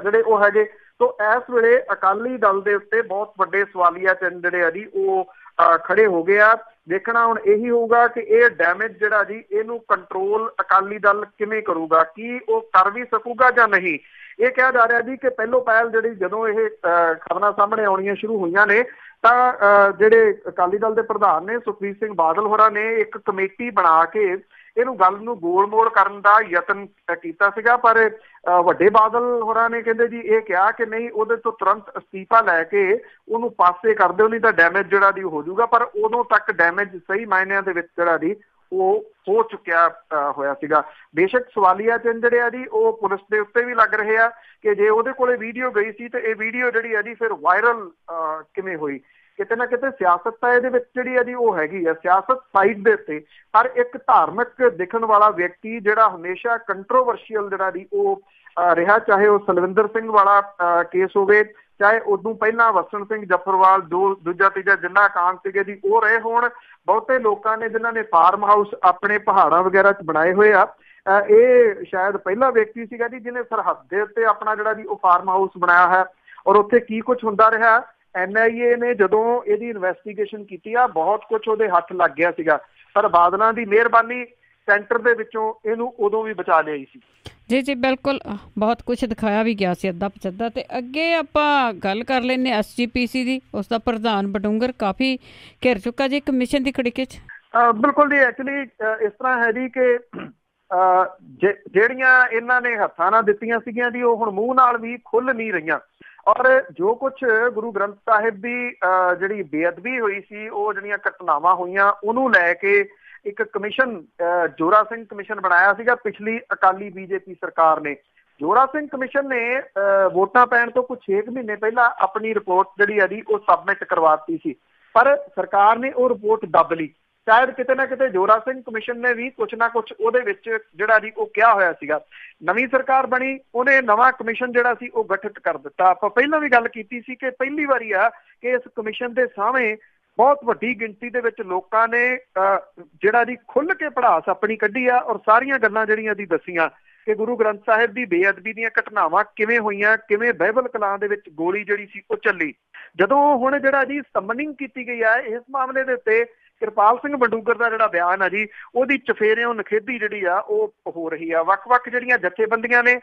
ਜਿਹੜੇ ਉਹ ਹੈਗੇ। ਸੋ ਇਸ ਵੇਲੇ ਅਕਾਲੀ ਦਲ ਦੇ ਉੱਤੇ ਬਹੁਤ ਵੱਡੇ ਸਵਾਲੀਆ ਚਿੰਨ੍ਹ ਜਿਹੜੇ ਆ ਜੀ ਉਹ ਖੜੇ ਹੋ ਗਏ ਆ। ਦੇਖਣਾ ਹੁਣ ਇਹੀ ਹੋਊਗਾ ਕਿ ਇਹ ਡੈਮੇਜ ਜਿਹੜਾ ਜੀ ਇਹਨੂੰ ਕੰਟਰੋਲ ਅਕਾਲੀ ਦਲ ਕਿਵੇਂ ਕਰੂਗਾ, ਕੀ ਉਹ ਕਰ ਵੀ ਸਕੂਗਾ ਜਾਂ ਨਹੀਂ। ਇਹ ਕਿਹਾ ਜਾ ਰਿਹਾ ਜੀ ਕਿ ਪਹਿਲੋਂ ਪਹਿਲ ਜਿਹੜੀ ਜਦੋਂ ਇਹ ਖਬਰਾਂ ਸਾਹਮਣੇ ਆਉਣੀਆਂ ਸ਼ੁਰੂ ਹੋਈਆਂ ਨੇ ਤਾਂ ਜਿਹੜੇ ਅਕਾਲੀ ਦਲ ਦੇ ਪ੍ਰਧਾਨ ਨੇ ਸੁਖਬੀਰ ਸਿੰਘ ਬਾਦਲ ਹੋਰਾਂ ਨੇ ਇੱਕ ਕਮੇਟੀ ਬਣਾ ਕੇ ਇਹਨੂੰ ਗੱਲ ਨੂੰ ਗੋਲ ਮੋੜ ਕਰਨ ਦਾ ਯਤਨ ਕੀਤਾ ਸੀਗਾ। ਪਰ ਵੱਡੇ ਬਾਦਲ ਹੋਰਾਂ ਨੇ ਕਹਿੰਦੇ ਜੀ ਇਹ ਕਿਹਾ ਕਿ ਨਹੀਂ, ਉਹਦੇ ਤੋਂ ਤੁਰੰਤ ਅਸਤੀਫਾ ਲੈ ਕੇ ਉਹਨੂੰ ਪਾਸੇ ਕਰ ਦਿਓ, ਨਹੀਂ ਤਾਂ ਡੈਮੇਜ ਜਿਹੜਾ ਦੀ ਹੋ ਜਾਊਗਾ। ਪਰ ਉਦੋਂ ਤੱਕ ਡੈਮੇਜ ਸਹੀ ਮਾਇਨਿਆਂ ਦੇ ਵਿੱਚ ਜਿਹੜਾ ਦੀ ਉਹ ਹੋ ਚੁੱਕਿਆ ਹੋਇਆ ਸੀਗਾ। ਬੇਸ਼ੱਕ ਸਵਾਲੀਆ ਚਿੰਨ੍ਹ ਜਿਹੜੇ ਆ ਜੀ ਉਹ ਪੁਲਿਸ ਦੇ ਉੱਤੇ ਵੀ ਲੱਗ ਰਹੇ ਆ ਕਿ ਜੇ ਉਹਦੇ ਕੋਲੇ ਵੀਡੀਓ ਗਈ ਸੀ ਤੇ ਇਹ ਵੀਡੀਓ ਜਿਹੜੀ ਆ ਜੀ ਫਿਰ ਵਾਇਰਲ ਕਿਵੇਂ ਹੋਈ। ਕਿਤੇ ਨਾ ਕਿਤੇ ਸਿਆਸਤ ਤਾਂ ਇਹਦੇ ਵਿੱਚ ਜਿਹੜੀ ਆ ਜੀ ਉਹ ਹੈਗੀ ਆ, ਸਿਆਸਤ ਸਾਈਡ ਦੇ ਉੱਤੇ। ਪਰ ਇੱਕ ਧਾਰਮਿਕ ਦਿਖਣ ਵਾਲਾ ਵਿਅਕਤੀ ਜਿਹੜਾ ਹਮੇਸ਼ਾ ਕੰਟਰੋਵਰਸ਼ੀਅਲ ਜਿਹੜਾ ਦੀ ਉਹ ਰਿਹਾ, ਚਾਹੇ ਉਹ ਸਲਵਿੰਦਰ ਸਿੰਘ ਵਾਲਾ ਕੇਸ ਹੋਵੇ, ਚਾਹੇ ਉਦੋਂ ਪਹਿਲਾਂ ਵਸਣ ਸਿੰਘ ਜਫਰਵਾਲ ਦੂਜਾ ਤੀਜਾ ਜਿੰਨਾ ਕਾਂਡ ਸੀਗੇ ਜੀ ਉਹ ਰਹੇ ਹੋਣ। ਬਹੁਤੇ ਲੋਕਾਂ ਨੇ ਜਿਨ੍ਹਾਂ ਨੇ ਫਾਰਮ ਹਾਊਸ ਆਪਣੇ ਪਹਾੜਾਂ ਵਗੈਰਾ 'ਚ ਬਣਾਏ ਹੋਏ ਆ, ਇਹ ਸ਼ਾਇਦ ਪਹਿਲਾ ਵਿਅਕਤੀ ਸੀਗਾ ਜੀ ਜਿਹਨੇ ਸਰਹੱਦ ਦੇ ਉੱਤੇ ਆਪਣਾ ਜਿਹੜਾ ਜੀ ਉਹ ਫਾਰਮ ਹਾਊਸ ਬਣਾਇਆ ਹੈ। ਔਰ ਉੱਥੇ ਕੀ ਕੁਛ ਹੁੰਦਾ ਰਿਹਾ, NIA ਨੇ ਜਦੋਂ ਇਹਦੀ ਇਨਵੈਸਟੀਗੇਸ਼ਨ ਕੀਤੀ ਆ ਬਹੁਤ ਕੁਛ ਉਹਦੇ ਹੱਥ ਲੱਗ ਗਿਆ ਸੀਗਾ। ਪਰ ਬਾਦਲਾਂ ਦੀ ਮਿਹਰਬਾਨੀ ਸੈਂਟਰ ਦੇ ਵਿੱਚੋਂ ਇਹਨੂੰ ਉਦੋਂ ਵੀ ਬਚਾ ਲਿਆਈ ਸੀ। ਜੀ ਜੀ ਬਿਲਕੁਲ, ਬਹੁਤ ਕੁਛ ਦਿਖਾਇਆ ਵੀ ਗਿਆ ਸੀ ਅੱਧਾ ਪਚੱਧਾ। ਤੇ ਅੱਗੇ ਆਪਾਂ ਗੱਲ ਕਰ ਲੈਂਦੇ SGPC ਦੀ। ਉਸ ਦਾ ਪ੍ਰਧਾਨ ਬਡੂੰਗਰ ਕਾਫੀ ਘਿਰ ਚੁੱਕਾ ਜੀ ਕਮਿਸ਼ਨ ਦੀ ਖੜਕੇ 'ਚ। ਬਿਲਕੁਲ ਜੀ, ਐਕਚੁਅਲੀ ਇਸ ਤਰ੍ਹਾਂ ਹੈ ਜੀ ਕਿ ਜਿਹੜੀਆਂ ਇਹਨਾਂ ਨੇ ਹੱਥਾਂ ਨਾਲ ਦਿੱਤੀਆਂ ਸੀਗੀਆਂ ਜੀ ਉਹ ਹੁਣ ਮੂੰਹ ਨਾਲ ਵੀ ਖੁੱਲ ਨਹੀਂ ਰਹੀਆਂ। ਔਰ ਜੋ ਕੁਛ ਗੁਰੂ ਗ੍ਰੰਥ ਸਾਹਿਬ ਦੀ ਜਿਹੜੀ ਬੇਅਦਬੀ ਹੋਈ ਸੀ, ਉਹ ਜਿਹੜੀਆਂ ਘਟਨਾਵਾਂ ਹੋਈਆਂ ਉਹਨੂੰ ਲੈ ਕੇ ਇੱਕ ਕਮਿਸ਼ਨ ਜੋਰਾ ਸਿੰਘ ਕਮਿਸ਼ਨ ਬਣਾਇਆ ਸੀਗਾ ਪਿਛਲੀ ਅਕਾਲੀ BJP ਸਰਕਾਰ ਨੇ। ਜੋਰਾ ਸਿੰਘ ਕਮਿਸ਼ਨ ਨੇ ਵੋਟਾਂ ਪੈਣ ਤੋਂ ਕੁਝ 6 ਮਹੀਨੇ ਪਹਿਲਾਂ ਆਪਣੀ ਰਿਪੋਰਟ ਜਿਹੜੀ ਆ ਜੀ ਉਹ ਸਬਮਿਟ ਕਰਵਾਤੀ ਸੀ, ਪਰ ਸਰਕਾਰ ਨੇ ਉਹ ਰਿਪੋਰਟ ਦੱਬ ਲਈ। ਸ਼ਾਇਦ ਕਿਤੇ ਨਾ ਕਿਤੇ ਜੋਰਾ ਸਿੰਘ ਕਮਿਸ਼ਨ ਨੇ ਵੀ ਕੁਛ ਨਾ ਕੁਛ ਉਹਦੇ ਵਿੱਚ ਜਿਹੜਾ ਜੀ ਉਹ ਕਿਹਾ ਹੋਇਆ ਸੀਗਾ। ਨਵੀਂ ਸਰਕਾਰ ਬਣੀ, ਉਹਨੇ ਨਵਾਂ ਕਮਿਸ਼ਨ ਜਿਹੜਾ ਸੀ ਉਹ ਗਠਿਤ ਕਰ ਦਿੱਤਾ। ਆਪਾਂ ਪਹਿਲਾਂ ਵੀ ਗੱਲ ਕੀਤੀ ਸੀ ਕਿ ਪਹਿਲੀ ਵਾਰੀ ਆ ਕਿ ਇਸ ਕਮਿਸ਼ਨ ਦੇ ਸਾਹਮਣੇ ਬਹੁਤ ਵੱਡੀ ਗਿਣਤੀ ਦੇ ਵਿੱਚ ਲੋਕਾਂ ਨੇ ਜਿਹੜਾ ਜੀ ਖੁੱਲ੍ਹ ਕੇ ਭੜਾਸ ਆਪਣੀ ਕੱਢੀ ਆ ਔਰ ਸਾਰੀਆਂ ਗੱਲਾਂ ਜਿਹੜੀਆਂ ਦੀ ਦੱਸੀਆਂ ਕਿ ਗੁਰੂ ਗ੍ਰੰਥ ਸਾਹਿਬ ਦੀ ਬੇਅਦਬੀ ਦੀਆਂ ਘਟਨਾਵਾਂ ਕਿਵੇਂ ਹੋਈਆਂ, ਕਿਵੇਂ ਬਾਈਬਲ ਕਲਾਂ ਦੇ ਵਿੱਚ ਗੋਲੀ ਜਿਹੜੀ ਸੀ ਉਹ ਚੱਲੀ। ਜਦੋਂ ਹੁਣ ਜਿਹੜਾ ਜੀ ਸਮਨਿੰਗ ਕੀਤੀ ਗਈ ਹੈ ਇਸ ਮਾਮਲੇ ਦੇ ਉੱਤੇ, ਕਿਰਪਾਲ ਸਿੰਘ ਬਡੂੰਗਰ ਦਾ ਜਿਹੜਾ ਬਿਆਨ ਆ ਜੀ ਉਹਦੀ ਚਫੇਰਿਓਂ ਨਖੇਧੀ ਜਿਹੜੀ ਆ ਉਹ ਹੋ ਰਹੀ ਆ। ਵੱਖ-ਵੱਖ ਜਿਹੜੀਆਂ ਜਥੇਬੰਦੀਆਂ ਨੇ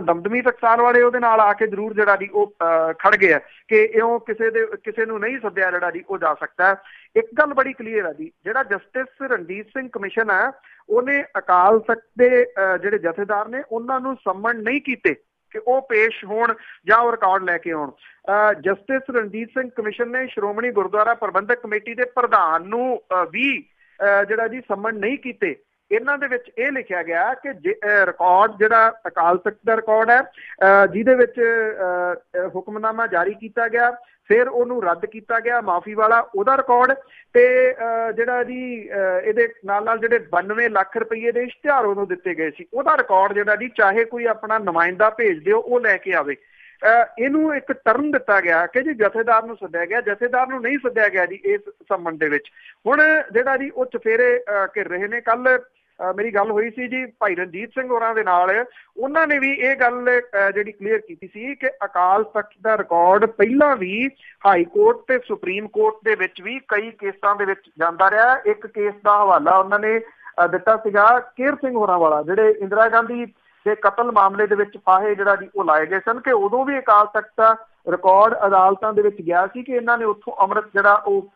ਦਮਦਮੀ ਟਕਸਾਲ ਵਾਲੇ ਉਹਦੇ ਨਾਲ ਆ ਕੇ ਜ਼ਰੂਰ ਜਿਹੜਾ ਜੀ ਉਹ ਖੜ ਗਏ ਆ ਕਿ ਇਉਂ ਕਿਸੇ ਨੂੰ ਨਹੀਂ ਸੱਦਿਆ ਜਿਹੜਾ ਜੀ ਉਹ ਜਾ ਸਕਦਾ। ਇੱਕ ਗੱਲ ਬੜੀ ਕਲੀਅਰ ਆ ਜੀ, ਜਿਹੜਾ ਜਸਟਿਸ ਰਣਜੀਤ ਸਿੰਘ ਕਮਿਸ਼ਨ ਆ ਉਹਨੇ ਅਕਾਲ ਤਖਤ ਦੇ ਜਿਹੜੇ ਜਥੇਦਾਰ ਨੇ ਉਹਨਾਂ ਨੂੰ ਸੰਮਨ ਨਹੀਂ ਕੀਤੇ ਕਿ ਉਹ ਪੇਸ਼ ਹੋਣ ਜਾਂ ਉਹ ਰਿਕਾਰਡ ਲੈ ਕੇ ਆਉਣ। ਜਸਟਿਸ ਰਣਜੀਤ ਸਿੰਘ ਕਮਿਸ਼ਨ ਨੇ ਸ਼੍ਰੋਮਣੀ ਗੁਰਦੁਆਰਾ ਪ੍ਰਬੰਧਕ ਕਮੇਟੀ ਦੇ ਪ੍ਰਧਾਨ ਨੂੰ ਵੀ ਜਿਹੜਾ ਜੀ ਸੰਮਨ ਨਹੀਂ ਕੀਤੇ। ਇਹਨਾਂ ਦੇ ਵਿੱਚ ਇਹ ਲਿਖਿਆ ਗਿਆ ਕਿ ਰਿਕਾਰਡ ਜਿਹੜਾ ਅਕਾਲ ਤਖਤ ਦਾ ਰਿਕਾਰਡ ਹੈ ਜਿਹਦੇ ਵਿੱਚ ਹੁਕਮਨਾਮਾ ਜਾਰੀ ਕੀਤਾ ਗਿਆ, ਫਿਰ ਉਹਨੂੰ ਰੱਦ ਕੀਤਾ ਗਿਆ ਮਾਫੀ ਵਾਲਾ, ਉਹਦਾ ਰਿਕਾਰਡ ਤੇ ਜਿਹੜਾ ਜੀ ਇਹਦੇ ਨਾਲ ਜਿਹੜੇ 92 ਲੱਖ ਰੁਪਏ ਦੇ ਇਸ਼ਤਿਹਾਰ ਉਹਨੂੰ ਦਿੱਤੇ ਗਏ ਸੀ ਉਹਦਾ ਰਿਕਾਰਡ ਜਿਹੜਾ ਜੀ ਚਾਹੇ ਕੋਈ ਆਪਣਾ ਨੁਮਾਇੰਦਾ ਭੇਜ ਦਿਓ ਉਹ ਲੈ ਕੇ ਆਵੇ। ਇਹਨੂੰ ਇੱਕ ਟਰਮ ਦਿੱਤਾ ਗਿਆ ਕਿ ਜੀ ਜਥੇਦਾਰ ਨੂੰ ਸੱਦਿਆ ਗਿਆ, ਜਥੇਦਾਰ ਨੂੰ ਨਹੀਂ ਸੱਦਿਆ ਗਿਆ ਜੀ ਇਸ ਸੰਬੰਧ ਦੇ ਵਿੱਚ। ਹੁਣ ਜਿਹੜਾ ਜੀ ਉਹ ਚਫੇਰੇ ਘਿਰ ਰਹੇ ਨੇ। ਕੱਲ ਮੇਰੀ ਗੱਲ ਹੋਈ ਸੀ ਜੀ ਭਾਈ ਰਣਜੀਤ ਸਿੰਘ ਹੋਰਾਂ ਦੇ ਨਾਲ, ਉਹਨਾਂ ਨੇ ਵੀ ਇਹ ਗੱਲ ਜਿਹੜੀ ਕਲੀਅਰ ਕੀਤੀ ਸੀ ਕਿ ਅਕਾਲ ਤਖਤ ਦਾ ਰਿਕਾਰਡ ਪਹਿਲਾਂ ਵੀ ਹਾਈ ਕੋਰਟ ਤੇ ਸੁਪਰੀਮ ਕੋਰਟ ਦੇ ਵਿੱਚ ਵੀ ਕਈ ਕੇਸਾਂ ਦੇ ਵਿੱਚ ਜਾਂਦਾ ਰਿਹਾ। ਇੱਕ ਕੇਸ ਦਾ ਹਵਾਲਾ ਉਹਨਾਂ ਨੇ ਦਿੱਤਾ ਸੀਗਾ ਕੇਰ ਸਿੰਘ ਹੋਰਾਂ ਵਾਲਾ, ਜਿਹੜੇ ਇੰਦਰਾ ਗਾਂਧੀ ਦੇ ਕਤਲ ਮਾਮਲੇ ਦੇ ਵਿੱਚ ਫਾਹੇ ਜਿਹੜਾ ਜੀ ਉਹ ਲਾਏ ਗਏ ਸਨ, ਕਿ ਉਦੋਂ ਵੀ ਅਕਾਲ ਤਖਤ ਦਾ ਰਿਕਾਰਡ ਅਦਾਲਤਾਂ ਦੇ ਵਿੱਚ ਗਿਆ ਸੀ ਕਿ ਇਹਨਾਂ ਨੇ ਉੱਥੋਂ ਅੰਮ੍ਰਿਤ ਜਿਹੜਾ ਉਹ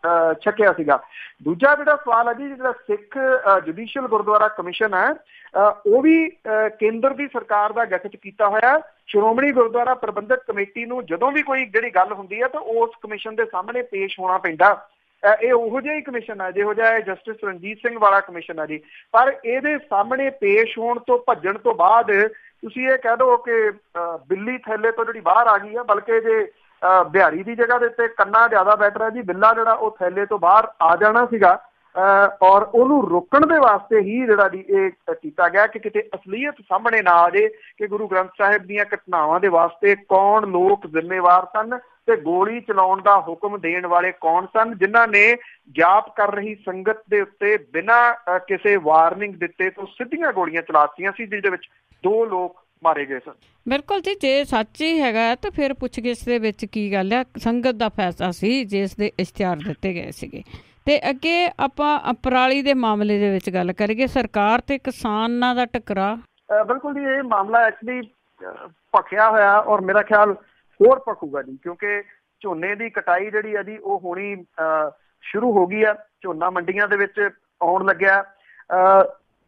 ਛਕਿਆ ਸੀਗਾ। ਦੂਜਾ ਜਿਹੜਾ ਸਵਾਲ ਹੈ ਜੀ, ਜਿਹੜਾ ਸਿੱਖ ਜੁਡੀਸ਼ੀਅਲ ਗੁਰਦੁਆਰਾ ਕਮਿਸ਼ਨ ਹੈ ਉਹ ਵੀ ਕੇਂਦਰ ਦੀ ਸਰਕਾਰ ਦਾ ਗਠਿਤ ਕੀਤਾ ਹੋਇਆ। ਸ਼੍ਰੋਮਣੀ ਗੁਰਦੁਆਰਾ ਪ੍ਰਬੰਧਕ ਕਮੇਟੀ ਨੂੰ ਜਦੋਂ ਵੀ ਕੋਈ ਜਿਹੜੀ ਗੱਲ ਹੁੰਦੀ ਹੈ ਤਾਂ ਉਸ ਕਮਿਸ਼ਨ ਦੇ ਸਾਹਮਣੇ ਪੇਸ਼ ਹੋਣਾ ਪੈਂਦਾ। ਇਹ ਉਹੋ ਜਿਹਾ ਹੀ ਕਮਿਸ਼ਨ ਹੈ ਜਿਹੋ ਜਿਹਾ ਜਸਟਿਸ ਰਣਜੀਤ ਸਿੰਘ ਵਾਲਾ ਕਮਿਸ਼ਨ ਹੈ ਜੀ। ਪਰ ਇਹਦੇ ਸਾਹਮਣੇ ਪੇਸ਼ ਹੋਣ ਤੋਂ ਭੱਜਣ ਤੋਂ ਬਾਅਦ ਤੁਸੀਂ ਇਹ ਕਹਿ ਦਓ ਕਿ ਬਿੱਲੀ ਥੈਲੇ ਤੋਂ ਜਿਹੜੀ ਬਾਹਰ ਆ ਗਈ ਆ, ਬਲਕਿ ਜੇ ਬਿਹਾਰੀ ਦੀ ਜਗ੍ਹਾ ਦੇ ਉੱਤੇ ਕੰਨਾ ਜ਼ਿਆਦਾ ਬੈਟਰ ਹੈ ਜੀ। ਬਿੱਲਾ ਜਿਹੜਾ ਉਹ ਥੈਲੇ ਤੋਂ ਬਾਹਰ ਆ ਜਾਣਾ ਸੀਗਾ ਔਰ ਉਹਨੂੰ ਰੋਕਣ ਦੇ ਵਾਸਤੇ ਹੀ ਜਿਹੜਾ ਜੀ ਇਹ ਕੀਤਾ ਗਿਆ ਕਿ ਕਿਤੇ ਅਸਲੀਅਤ ਸਾਹਮਣੇ ਨਾ ਆ ਜੇ ਕਿ ਗੁਰੂ ਗ੍ਰੰਥ ਸਾਹਿਬ ਦੀਆਂ ਘਟਨਾਵਾਂ ਦੇ ਵਾਸਤੇ ਕੌਣ ਲੋਕ ਜ਼ਿੰਮੇਵਾਰ ਸਨ ਤੇ ਗੋਲੀ ਚਲਾਉਣ ਦਾ ਹੁਕਮ ਦੇਣ ਵਾਲੇ ਕੌਣ ਸਨ, ਜਿਨ੍ਹਾਂ ਨੇ ਜਾਪ ਕਰ ਰਹੀ ਸੰਗਤ ਦੇ ਉੱਤੇ ਬਿਨਾਂ ਕਿਸੇ ਵਾਰਨਿੰਗ ਦਿੱਤੇ ਤੋਂ ਸਿੱਧੀਆਂ ਗੋਲੀਆਂ ਚਲਾਤੀਆਂ ਸੀ, ਜਿਹਦੇ ਵਿੱਚ 2 ਲੋਕ ਮਾਰੇ ਗਏ ਸਨ। ਬਿਲਕੁਲ ਜੀ, ਜੇ ਸੱਚ ਹੀ ਹੈਗਾ ਤਾਂ ਫਿਰ ਪੁੱਛਗਿੱਛ ਦੇ ਵਿੱਚ ਕੀ ਗੱਲ ਹੈ? ਸੰਗਤ ਦਾ ਫੈਸਲਾ ਸੀ ਜਿਸ ਦੇ ਇਸ਼ਤਿਹਾਰ ਦਿੱਤੇ ਗਏ ਸੀਗੇ। ਤੇ ਅੱਗੇ ਆਪਾਂ ਪਰਾਲੀ ਦੇ ਮਾਮਲੇ ਦੇ ਵਿੱਚ ਗੱਲ ਕਰੀਏ, ਸਰਕਾਰ ਤੇ ਕਿਸਾਨਾਂ ਦਾ ਟਕਰਾਅ। ਬਿਲਕੁਲ ਜੀ, ਇਹ ਮਾਮਲਾ ਐਕਚੁਅਲੀ ਭਖਿਆ ਹੋਇਆ ਔਰ ਮੇਰਾ ਖਿਆਲ ਹੋਰ ਭਖੂਗਾ ਜੀ, ਕਿਉਂਕਿ ਝੋਨੇ ਦੀ ਕਟਾਈ ਜਿਹੜੀ ਹੈ ਜੀ ਉਹ ਹੋਣੀ ਸ਼ੁਰੂ ਹੋ ਗਈ ਆ। ਝੋਨਾ ਮੰਡੀਆਂ ਦੇ ਵਿੱਚ ਆਉਣ ਲੱਗਿਆ।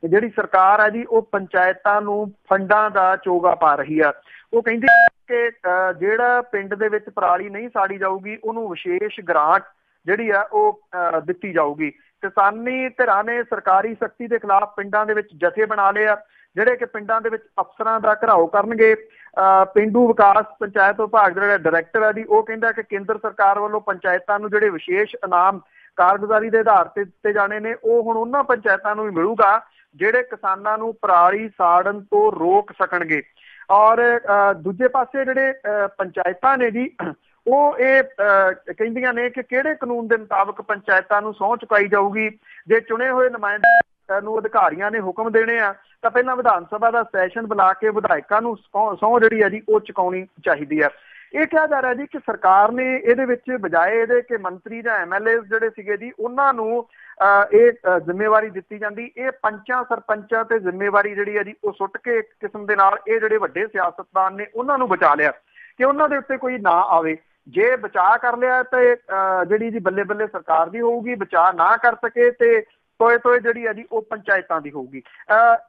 ਜਿਹੜੀ ਸਰਕਾਰ ਆ ਜੀ ਉਹ ਪੰਚਾਇਤਾਂ ਨੂੰ ਫੰਡਾਂ ਦਾ ਚੋਗਾ ਪਾ ਰਹੀ ਆ। ਉਹ ਕਹਿੰਦੀ ਕਿ ਜਿਹੜਾ ਪਿੰਡ ਦੇ ਵਿੱਚ ਪਰਾਲੀ ਨਹੀਂ ਸਾੜੀ ਜਾਊਗੀ ਉਹਨੂੰ ਵਿਸ਼ੇਸ਼ ਗ੍ਰਾਂਟ ਜਿਹੜੀ ਆ ਉਹ ਦਿੱਤੀ ਜਾਊਗੀ। ਕਿਸਾਨੀ ਧਿਰਾਂ ਨੇ ਸਰਕਾਰੀ ਸਖਤੀ ਦੇ ਖਿਲਾਫ ਪਿੰਡਾਂ ਦੇ ਵਿੱਚ ਜਥੇ ਬਣਾ ਲਏ ਆ, ਜਿਹੜੇ ਕਿ ਪਿੰਡਾਂ ਦੇ ਵਿੱਚ ਅਫਸਰਾਂ ਦਾ ਘਿਰਾਓ ਕਰਨਗੇ। ਪੇਂਡੂ ਵਿਕਾਸ ਪੰਚਾਇਤ ਵਿਭਾਗ ਦਾ ਜਿਹੜਾ ਡਾਇਰੈਕਟਰ ਆ ਜੀ ਉਹ ਕਹਿੰਦਾ ਕਿ ਕੇਂਦਰ ਸਰਕਾਰ ਵੱਲੋਂ ਪੰਚਾਇਤਾਂ ਨੂੰ ਜਿਹੜੇ ਵਿਸ਼ੇਸ਼ ਇਨਾਮ ਕਾਰਗੁਜ਼ਾਰੀ ਦੇ ਆਧਾਰ ਤੇ ਦਿੱਤੇ ਜਾਣੇ ਨੇ ਉਹ ਹੁਣ ਉਹਨਾਂ ਪੰਚਾਇਤਾਂ ਨੂੰ ਵੀ ਮਿਲੂਗਾ ਜਿਹੜੇ ਕਿਸਾਨਾਂ ਨੂੰ ਪਰਾਲੀ ਸਾੜਨ ਤੋਂ ਰੋਕ ਸਕਣਗੇ। ਔਰ ਦੂਜੇ ਪਾਸੇ ਜਿਹੜੇ ਪੰਚਾਇਤਾਂ ਨੇ ਜੀ ਉਹ ਇਹ ਕਹਿੰਦੀਆਂ ਨੇ ਕਿ ਕਿਹੜੇ ਕਾਨੂੰਨ ਦੇ ਮੁਤਾਬਕ ਪੰਚਾਇਤਾਂ ਨੂੰ ਸਹੁੰ ਚੁਕਾਈ ਜਾਊਗੀ। ਜੇ ਚੁਣੇ ਹੋਏ ਨੁਮਾਇੰਦੇ ਨੂੰ ਅਧਿਕਾਰੀਆਂ ਨੇ ਹੁਕਮ ਦੇਣੇ ਆ ਤਾਂ ਪਹਿਲਾਂ ਵਿਧਾਨ ਸਭਾ ਦਾ ਸੈਸ਼ਨ ਬੁਲਾ ਕੇ ਵਿਧਾਇਕਾਂ ਨੂੰ ਸਹੁੰ ਜਿਹੜੀ ਆ ਜੀ ਉਹ ਚੁਕਾਉਣੀ ਚਾਹੀਦੀ ਆ। ਇਹ ਕਿਹਾ ਜਾ ਰਿਹਾ ਜੀ ਕਿ ਸਰਕਾਰ ਨੇ ਇਹਦੇ ਵਿੱਚ ਬਜਾਏ ਇਹਦੇ ਕਿ ਮੰਤਰੀ ਜਾਂ MLA ਜਿਹੜੇ ਸੀਗੇ ਜੀ ਉਹਨਾਂ ਨੂੰ ਇਹ ਜ਼ਿੰਮੇਵਾਰੀ ਦਿੱਤੀ ਜਾਂਦੀ। ਇਹ ਪੰਚਾਂ ਸਰਪੰਚਾਂ ਤੇ ਜ਼ਿੰਮੇਵਾਰੀ ਜਿਹੜੀ ਆ ਜੀ ਉਹ ਸੁੱਟ ਕੇ ਇੱਕ ਕਿਸਮ ਦੇ ਨਾਲ ਇਹ ਜਿਹੜੇ ਵੱਡੇ ਸਿਆਸਤਦਾਨ ਨੇ ਉਹਨਾਂ ਨੂੰ ਬਚਾ ਲਿਆ ਕਿ ਉਹਨਾਂ ਦੇ ਉੱਤੇ ਕੋਈ ਨਾ ਆਵੇ। ਜੇ ਬਚਾਅ ਕਰ ਲਿਆ ਤੇ ਜਿਹੜੀ ਜੀ ਬੱਲੇ ਬੱਲੇ ਸਰਕਾਰ ਦੀ ਹੋਊਗੀ, ਬਚਾਅ ਨਾ ਕਰ ਸਕੇ ਤੇ ਤੋਏ ਤੋਏ ਜਿਹੜੀ ਆ ਜੀ ਉਹ ਪੰਚਾਇਤਾਂ ਦੀ ਹੋਊਗੀ।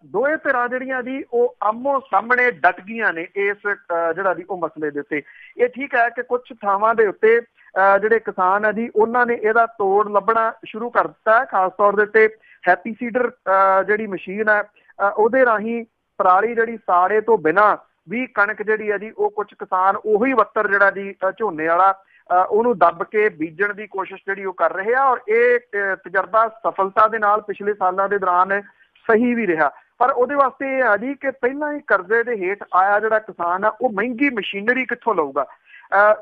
ਦੋਵੇਂ ਧਿਰਾਂ ਜਿਹੜੀਆਂ ਜੀ ਉਹ ਆਮੋ ਸਾਹਮਣੇ ਡਟ ਗਈਆਂ ਨੇ ਇਸ ਜਿਹੜਾ ਜੀ ਉਹ ਮਸਲੇ ਦੇ ਉੱਤੇ। ਇਹ ਠੀਕ ਹੈ ਕਿ ਕੁਝ ਥਾਵਾਂ ਦੇ ਉੱਤੇ ਜਿਹੜੇ ਕਿਸਾਨ ਆ ਜੀ ਉਹਨਾਂ ਨੇ ਇਹਦਾ ਤੋੜ ਲੱਭਣਾ ਸ਼ੁਰੂ ਕਰ ਦਿੱਤਾ। ਖਾਸ ਤੌਰ ਦੇ ਉੱਤੇ ਹੈਪੀ ਸੀਡਰ ਜਿਹੜੀ ਮਸ਼ੀਨ ਹੈ ਉਹਦੇ ਰਾਹੀਂ ਪਰਾਲੀ ਜਿਹੜੀ ਸਾੜੇ ਤੋਂ ਬਿਨਾਂ ਵੀ ਕਣਕ ਜਿਹੜੀ ਆ ਜੀ ਉਹ ਕੁਝ ਕਿਸਾਨ ਉਹੀ ਵੱਤਰ ਜਿਹੜਾ ਜੀ ਝੋਨੇ ਵਾਲਾ ਉਹਨੂੰ ਦੱਬ ਕੇ ਬੀਜਣ ਦੀ ਕੋਸ਼ਿਸ਼ ਜਿਹੜੀ ਉਹ ਕਰ ਰਹੇ ਆ। ਔਰ ਇਹ ਤਜਰਬਾ ਸਫਲਤਾ ਦੇ ਨਾਲ ਪਿਛਲੇ ਸਾਲਾਂ ਦੇ ਦੌਰਾਨ ਸਹੀ ਵੀ ਰਿਹਾ। ਪਰ ਉਹਦੇ ਵਾਸਤੇ ਇਹ ਆ ਜੀ ਕਿ ਪਹਿਲਾਂ ਹੀ ਕਰਜ਼ੇ ਦੇ ਹੇਠ ਆਇਆ ਜਿਹੜਾ ਕਿਸਾਨ ਆ ਉਹ ਮਹਿੰਗੀ ਮਸ਼ੀਨਰੀ ਕਿੱਥੋਂ ਲਊਗਾ।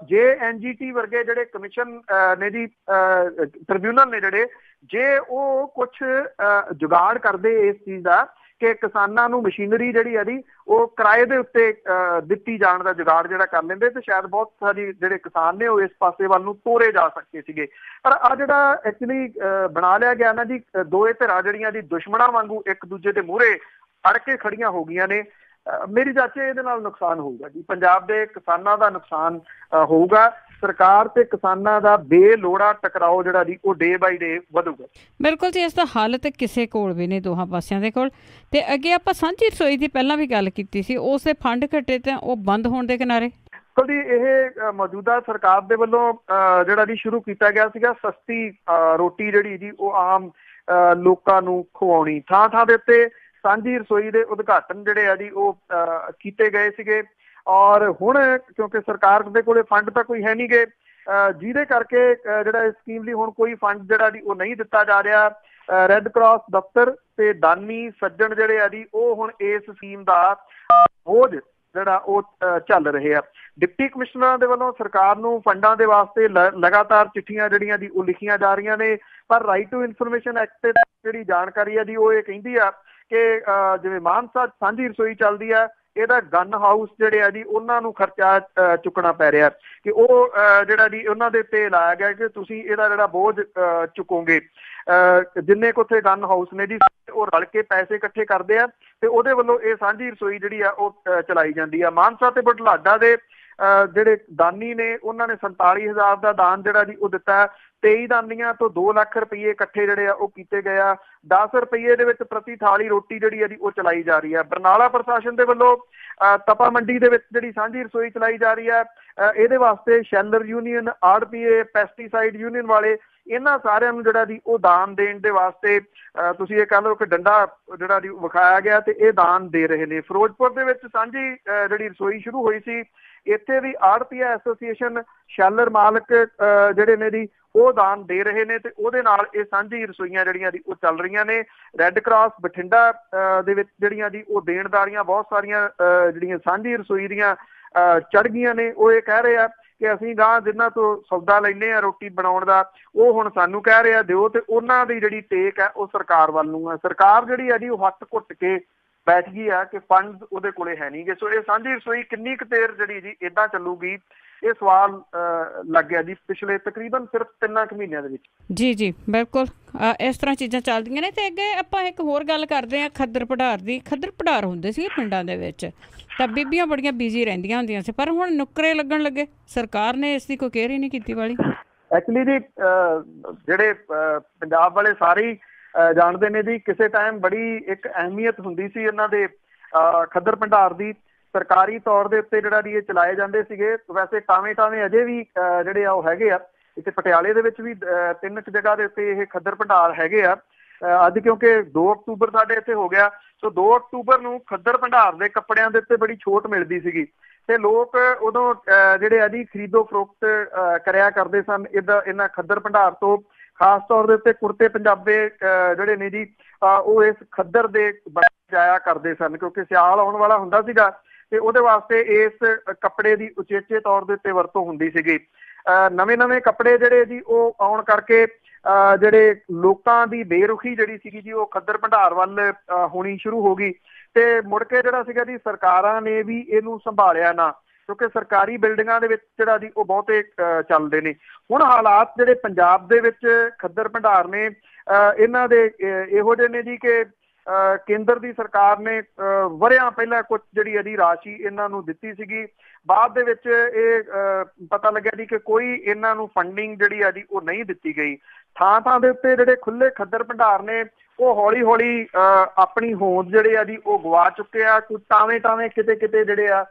ਜੇ NGT ਵਰਗੇ ਜਿਹੜੇ ਕਮਿਸ਼ਨ ਨੇ ਜੀ ਟ੍ਰਿਬਿਊਨਲ ਨੇ ਜਿਹੜੇ ਜੇ ਉਹ ਕੁਛ ਜੁਗਾੜ ਕਰਦੇ ਇਸ ਚੀਜ਼ ਦਾ ਕਿ ਕਿਸਾਨਾਂ ਨੂੰ ਮਸ਼ੀਨਰੀ ਜਿਹੜੀ ਆ ਜੀ ਉਹ ਕਿਰਾਏ ਦੇ ਉੱਤੇ ਦਿੱਤੀ ਜਾਣ ਦਾ ਜੁਗਾੜ ਜਿਹੜਾ ਕਰ ਲੈਂਦੇ ਤੇ ਸ਼ਾਇਦ ਬਹੁਤ ਸਾਰੇ ਜਿਹੜੇ ਕਿਸਾਨ ਨੇ ਉਹ ਇਸ ਪਾਸੇ ਵੱਲ ਨੂੰ ਤੋਰੇ ਜਾ ਸਕਦੇ ਸੀਗੇ। ਪਰ ਆ ਜਿਹੜਾ ਐਕਚੁਅਲੀ ਬਣਾ ਲਿਆ ਗਿਆ ਨਾ ਜੀ ਦੋਏ ਧਿਰਾਂ ਜਿਹੜੀਆਂ ਜੀ ਦੁਸ਼ਮਣਾਂ ਵਾਂਗੂ ਇੱਕ ਦੂਜੇ ਦੇ ਮੂਹਰੇ ਅੜ ਕੇ ਖੜੀਆਂ ਹੋ ਗਈਆਂ ਨੇ। ਮੇਰੀ ਚਾਚੇ ਇਹਦੇ ਨਾਲ ਨੁਕਸਾਨ ਹੋਊਗਾ ਜੀ, ਪੰਜਾਬ ਦੇ ਕਿਸਾਨਾਂ ਦਾ ਨੁਕਸਾਨ ਹੋਊਗਾ। ਸਰਕਾਰ ਤੇ ਕਿਸਾਨਾਂ ਦਾ ਬੇਲੋੜਾ ਟਕਰਾਓ ਜਿਹੜਾ ਜੀ ਉਹ ਡੇ ਬਾਈ ਡੇ ਵਧੂਗਾ। ਬਿਲਕੁਲ ਜੀ, ਇਸ ਦਾ ਹੱਲ ਤੇ ਕਿਸੇ ਕੋਲ ਵੀ ਨਹੀਂ, ਦੋਹਾਂ ਪਾਸਿਆਂ ਦੇ ਕੋਲ। ਤੇ ਅੱਗੇ ਆਪਾਂ ਸਾਂਝੀ ਰਸੋਈ ਦੀ ਪਹਿਲਾਂ ਵੀ ਗੱਲ ਕੀਤੀ ਸੀ, ਉਸ ਦੇ ਫੰਡ ਘਟੇ ਤਾਂ ਉਹ ਬੰਦ ਹੋਣ ਦੇ ਕਿਨਾਰੇ। ਜੀ ਇਹ ਮੌਜੂਦਾ ਸਰਕਾਰ ਦੇ ਵੱਲੋਂ ਜਿਹੜਾ ਜੀ ਸ਼ੁਰੂ ਕੀਤਾ ਗਿਆ ਸੀਗਾ ਸਸਤੀ ਰੋਟੀ ਜਿਹੜੀ ਜੀ ਉਹ ਆਮ ਲੋਕਾਂ ਨੂੰ ਖਵਾਉਣੀ। ਥਾਂ ਥਾਂ ਦੇ ਉੱਤੇ ਸਾਂਝੀ ਰਸੋਈ ਦੇ ਉਦਘਾਟਨ ਜਿਹੜੇ ਆ ਜੀ ਉਹ ਕੀਤੇ ਗਏ ਸੀਗੇ। ਔਰ ਹੁਣ ਕਿਉਂਕਿ ਸਰਕਾਰ ਦੇ ਕੋਲੇ ਫੰਡ ਤਾਂ ਕੋਈ ਹੈ ਨਹੀਂ ਗੇ ਜਿਹਦੇ ਕਰਕੇ ਜਿਹੜਾ ਇਸ ਸਕੀਮ ਲਈ ਹੁਣ ਕੋਈ ਫੰਡ ਜਿਹੜਾ ਜੀ ਉਹ ਨਹੀਂ ਦਿੱਤਾ ਜਾ ਰਿਹਾ। ਰੈੱਡ ਕਰਾਸ ਦਫ਼ਤਰ ਤੇ ਦਾਨੀ ਸੱਜਣ ਜਿਹੜੇ ਆ ਜੀ ਉਹ ਹੁਣ ਇਸ ਸਕੀਮ ਦਾ ਬੋਝ ਜਿਹੜਾ ਉਹ ਚੱਲ ਰਹੇ ਆ। ਡਿਪਟੀ ਕਮਿਸ਼ਨਰਾਂ ਦੇ ਵੱਲੋਂ ਸਰਕਾਰ ਨੂੰ ਫੰਡਾਂ ਦੇ ਵਾਸਤੇ ਲਗਾਤਾਰ ਚਿੱਠੀਆਂ ਜਿਹੜੀਆਂ ਜੀ ਉਹ ਲਿਖੀਆਂ ਜਾ ਰਹੀਆਂ ਨੇ। ਪਰ ਰਾਈਟ ਟੂ ਇਨਫੋਰਮੇਸ਼ਨ ਐਕਟ ਜਿਹੜੀ ਜਾਣਕਾਰੀ ਆ ਜੀ ਉਹ ਇਹ ਕਹਿੰਦੀ ਆ ਕਿ ਜਿਵੇਂ ਮਾਨਸਾ ਸਾਂਝੀ ਰਸੋਈ ਚੱਲਦੀ ਆ ਇਹਦਾ ਗਨ ਹਾਊਸ ਜਿਹੜੇ ਆ ਜੀ ਉਹਨਾਂ ਨੂੰ ਖਰਚਾ ਚੁੱਕਣਾ ਪੈ ਰਿਹਾ ਕਿ ਉਹ ਜਿਹੜਾ ਜੀ ਉਹਨਾਂ ਦੇ ਉੱਤੇ ਲਾਇਆ ਗਿਆ ਕਿ ਤੁਸੀਂ ਇਹਦਾ ਜਿਹੜਾ ਬੋਝ ਚੁੱਕੋਗੇ। ਜਿੰਨੇ ਕੁ ਉੱਥੇ ਗਨ ਹਾਊਸ ਨੇ ਜੀ ਉਹ ਰਲ ਕੇ ਪੈਸੇ ਇਕੱਠੇ ਕਰਦੇ ਆ ਤੇ ਉਹਦੇ ਵੱਲੋਂ ਇਹ ਸਾਂਝੀ ਰਸੋਈ ਜਿਹੜੀ ਆ ਉਹ ਚਲਾਈ ਜਾਂਦੀ ਆ। ਮਾਨਸਾ ਤੇ ਬੁਢਲਾਡਾ ਦੇ ਜਿਹੜੇ ਦਾਨੀ ਨੇ ਉਹਨਾਂ ਨੇ 47,000 ਦਾ ਦਾਨ ਜਿਹੜਾ ਜੀ ਉਹ ਦਿੱਤਾ। 23 ਦਾਨੀਆਂ ਤੋਂ 2 ਲੱਖ ਰੁਪਏ ਇਕੱਠੇ ਜਿਹੜੇ ਆ ਉਹ ਕੀਤੇ ਗਏ ਆ। 10 ਰੁਪਏ ਦੇ ਵਿੱਚ ਪ੍ਰਤੀ ਥਾਲੀ ਰੋਟੀ ਜਿਹੜੀ ਆ ਜੀ ਉਹ ਚਲਾਈ ਜਾ ਰਹੀ ਹੈ। ਬਰਨਾਲਾ ਪ੍ਰਸ਼ਾਸਨ ਦੇ ਵੱਲੋਂ ਤਪਾ ਮੰਡੀ ਦੇ ਵਿੱਚ ਜਿਹੜੀ ਸਾਂਝੀ ਰਸੋਈ ਚਲਾਈ ਜਾ ਰਹੀ ਹੈ ਇਹਦੇ ਵਾਸਤੇ sheller union, RPA, pesticide union ਵਾਲੇ ਇਹਨਾਂ ਸਾਰਿਆਂ ਨੂੰ ਜਿਹੜਾ ਜੀ ਉਹ ਦਾਨ ਦੇਣ ਦੇ ਵਾਸਤੇ ਤੁਸੀਂ ਇਹ ਕਹਿ ਲਓ ਕਿ ਡੰਡਾ ਜਿਹੜਾ ਜੀ ਵਿਖਾਇਆ ਗਿਆ ਤੇ ਇਹ ਦਾਨ ਦੇ ਰਹੇ ਨੇ। ਫਿਰੋਜ਼ਪੁਰ ਦੇ ਵਿੱਚ ਸਾਂਝੀ ਜਿਹੜੀ ਰਸੋਈ ਸ਼ੁਰੂ ਹੋਈ ਸੀ ਇੱਥੇ ਵੀ RPA ਐਸੋਸੀਏਸ਼ਨ ਸ਼ੈਲਰ ਮਾਲਕ ਜਿਹੜੇ ਨੇ ਜੀ ਉਹ ਦਾਨ ਦੇ ਰਹੇ ਨੇ ਤੇ ਉਹਦੇ ਨਾਲ ਇਹ ਸਾਂਝੀ ਰਸੋਈਆਂ ਜਿਹੜੀਆਂ ਜੀ ਉਹ ਚੱਲ ਰਹੀਆਂ ਨੇ। ਰੈੱਡ ਕਰਾਸ ਬਠਿੰਡਾ ਦੇ ਵਿੱਚ ਜਿਹੜੀਆਂ ਜੀ ਉਹ ਦੇਣਦਾਰੀਆਂ ਬਹੁਤ ਸਾਰੀਆਂ ਜਿਹੜੀਆਂ ਸਾਂਝੀ ਰਸੋਈ ਦੀਆਂ ਚੜ੍ਹ ਗਈਆਂ ਨੇ। ਉਹ ਇਹ ਕਹਿ ਰਹੇ ਆ ਕਿ ਅਸੀਂ ਗਾਂ ਜਿਨ੍ਹਾਂ ਤੋਂ ਸੌਦਾ ਲੈਂਦੇ ਆ ਰੋਟੀ ਬਣਾਉਣ ਦਾ ਉਹ ਹੁਣ ਸਾਨੂੰ ਕਹਿ ਰਹੇ ਆ ਦਿਓ ਤੇ ਉਹਨਾਂ ਦੀ ਜਿਹੜੀ ਟੇਕ ਹੈ ਉਹ ਸਰਕਾਰ ਵੱਲ ਨੂੰ ਹੈ। ਸਰਕਾਰ ਜਿਹੜੀ ਆ ਜੀ ਉਹ ਹੱਥ ਘੁੱਟ ਕੇ ਬੈਠ ਗਈ ਆ ਕਿ ਫੰਡ ਉਹਦੇ ਕੋਲੇ ਹੈ ਨਹੀਂ ਗੇ। ਸੋ ਇਹ ਸਾਂਝੀ ਰਸੋਈ ਕਿੰਨੀ ਕੁ ਦੇਰ ਜਿਹੜੀ ਜੀ ਏਦਾਂ ਚੱਲੂਗੀ ਇਹ ਸਵਾਲ ਲੱਗ ਗਿਆ ਜੀ ਪਿਛਲੇ ਤਕਰੀਬਨ ਸਿਰਫ 3 ਮਹੀਨਿਆਂ ਦੇ ਵਿੱਚ। ਜੀ ਬਿਲਕੁਲ ਇਸ ਤਰ੍ਹਾਂ ਚੀਜ਼ਾਂ ਚੱਲਦੀਆਂ ਨੇ। ਤੇ ਅੱਗੇ ਆਪਾਂ ਇੱਕ ਹੋਰ ਗੱਲ ਕਰਦੇ ਹਾਂ ਖੱਦਰ ਪੜਾਰ ਦੀ। ਖੱਦਰ ਪੜਾਰ ਹੁੰਦੇ ਸੀ ਪਿੰਡਾਂ ਦੇ ਵਿੱਚ ਤਾਂ ਬੀਬੀਆਂ ਬੜੀਆਂ ਬਿਜ਼ੀ ਰਹਿੰਦੀਆਂ ਹੁੰਦੀਆਂ ਸੀ ਪਰ ਹੁਣ ਨੁੱਕਰੇ ਲੱਗਣ ਲੱਗੇ। ਸਰਕਾਰ ਨੇ ਇਸ ਦੀ ਕੋਈ ਕੇਅਰ ਹੀ ਨਹੀਂ ਕੀਤੀ ਵਾਲੀ। ਐਕਚੁਅਲੀ ਜੀ ਜਿਹੜੇ ਪੰਜਾਬ ਵਾਲੇ ਸਾਰੇ ਜਾਣਦੇ ਨੇ ਜੀ। ਕਿਸੇ ਟਾਈਮ ਬੜੀ ਇੱਕ ਅਹਿਮੀਅਤ ਹੁੰਦੀ ਸੀ ਇਹਨਾਂ ਦੇ ਖੱਦਰ ਭੰਡਾਰ ਦੀ। ਸਰਕਾਰੀ ਤੌਰ ਦੇ ਉੱਤੇ ਜਿਹੜਾ ਜੀ ਇਹ ਚਲਾਏ ਜਾਂਦੇ ਸੀਗੇ। ਵੈਸੇ ਟਾਵੇਂ ਅਜੇ ਵੀ ਜਿਹੜੇ ਆ ਉਹ ਹੈਗੇ ਆ। ਇੱਥੇ ਪਟਿਆਲੇ ਦੇ ਵਿੱਚ ਵੀ 3 ਜਗ੍ਹਾ ਦੇ ਉੱਤੇ ਇਹ ਖੱਦਰ ਭੰਡਾਰ ਹੈਗੇ ਆ। ਅੱਜ ਕਿਉਂਕਿ 2 ਅਕਤੂਬਰ ਸਾਡੇ ਇੱਥੇ ਹੋ ਗਿਆ, ਸੋ 2 ਅਕਤੂਬਰ ਨੂੰ ਖੱਦਰ ਭੰਡਾਰ ਦੇ ਕੱਪੜਿਆਂ ਦੇ ਉੱਤੇ ਬੜੀ ਛੋਟ ਮਿਲਦੀ ਸੀਗੀ ਤੇ ਲੋਕ ਉਦੋਂ ਜਿਹੜੇ ਆ ਜੀ ਖਰੀਦੋ ਫਰੋਖਤ ਕਰਿਆ ਕਰਦੇ ਸਨ ਇਹਨਾਂ ਖੱਦਰ ਭੰਡਾਰ ਤੋਂ। ਖਾਸ ਤੌਰ ਦੇ ਉੱਤੇ ਕੁੜਤੇ ਪੰਜਾਬੇ ਜਿਹੜੇ ਨੇ ਜੀ ਉਹ ਇਸ ਖੱਦਰ ਦੇ ਜਾਇਆ ਕਰਦੇ ਸਨ, ਕਿਉਂਕਿ ਸਿਆਲ ਆਉਣ ਵਾਲਾ ਹੁੰਦਾ ਸੀਗਾ ਤੇ ਉਹਦੇ ਵਾਸਤੇ ਇਸ ਕੱਪੜੇ ਦੀ ਉਚੇਚੇ ਤੌਰ ਦੇ ਉੱਤੇ ਵਰਤੋਂ ਹੁੰਦੀ ਸੀਗੀ। ਨਵੇਂ ਕੱਪੜੇ ਜਿਹੜੇ ਜੀ ਉਹ ਆਉਣ ਕਰਕੇ ਜਿਹੜੇ ਲੋਕਾਂ ਦੀ ਬੇਰੁਖੀ ਜਿਹੜੀ ਸੀਗੀ ਜੀ ਉਹ ਖੱਦਰ ਭੰਡਾਰ ਵੱਲ ਹੋਣੀ ਸ਼ੁਰੂ ਹੋ ਗਈ ਤੇ ਮੁੜ ਕੇ ਜਿਹੜਾ ਸੀਗਾ ਜੀ ਸਰਕਾਰਾਂ ਨੇ ਵੀ ਇਹਨੂੰ ਸੰਭਾਲਿਆ ਨਾ, ਕਿਉਂਕਿ ਸਰਕਾਰੀ ਬਿਲਡਿੰਗਾਂ ਦੇ ਵਿੱਚ ਜਿਹੜਾ ਜੀ ਉਹ ਬਹੁਤੇ ਚੱਲਦੇ ਨੇ। ਹੁਣ ਹਾਲਾਤ ਜਿਹੜੇ ਪੰਜਾਬ ਦੇ ਵਿੱਚ ਖੱਦਰ ਭੰਡਾਰ ਨੇ ਇਹਨਾਂ ਦੇ ਇਹੋ ਜਿਹੇ ਨੇ ਜੀ ਕਿ ਕੇਂਦਰ ਦੀ ਸਰਕਾਰ ਨੇ ਵਰ੍ਹਿਆਂ ਪਹਿਲਾਂ ਕੁਝ ਜਿਹੜੀ ਇਹਦੀ ਰਾਸ਼ੀ ਇਹਨਾਂ ਨੂੰ ਦਿੱਤੀ ਸੀਗੀ। ਬਾਅਦ ਦੇ ਵਿੱਚ ਇਹ ਪਤਾ ਲੱਗਿਆ ਜੀ ਕਿ ਕੋਈ ਇਹਨਾਂ ਨੂੰ ਫੰਡਿੰਗ ਜਿਹੜੀ ਆ ਜੀ ਉਹ ਨਹੀਂ ਦਿੱਤੀ ਗਈ। ਥਾਂ ਦੇ ਉੱਤੇ ਜਿਹੜੇ ਖੁੱਲੇ ਖੱਦਰ ਭੰਡਾਰ ਨੇ ਉਹ ਹੌਲੀ ਆਪਣੀ ਹੋਂਦ ਜਿਹੜੇ ਆ ਜੀ ਉਹ ਗਵਾ ਚੁੱਕੇ ਆ। ਕੁਝ ਟਾਵੇਂ ਕਿਤੇ ਜਿਹੜੇ ਆ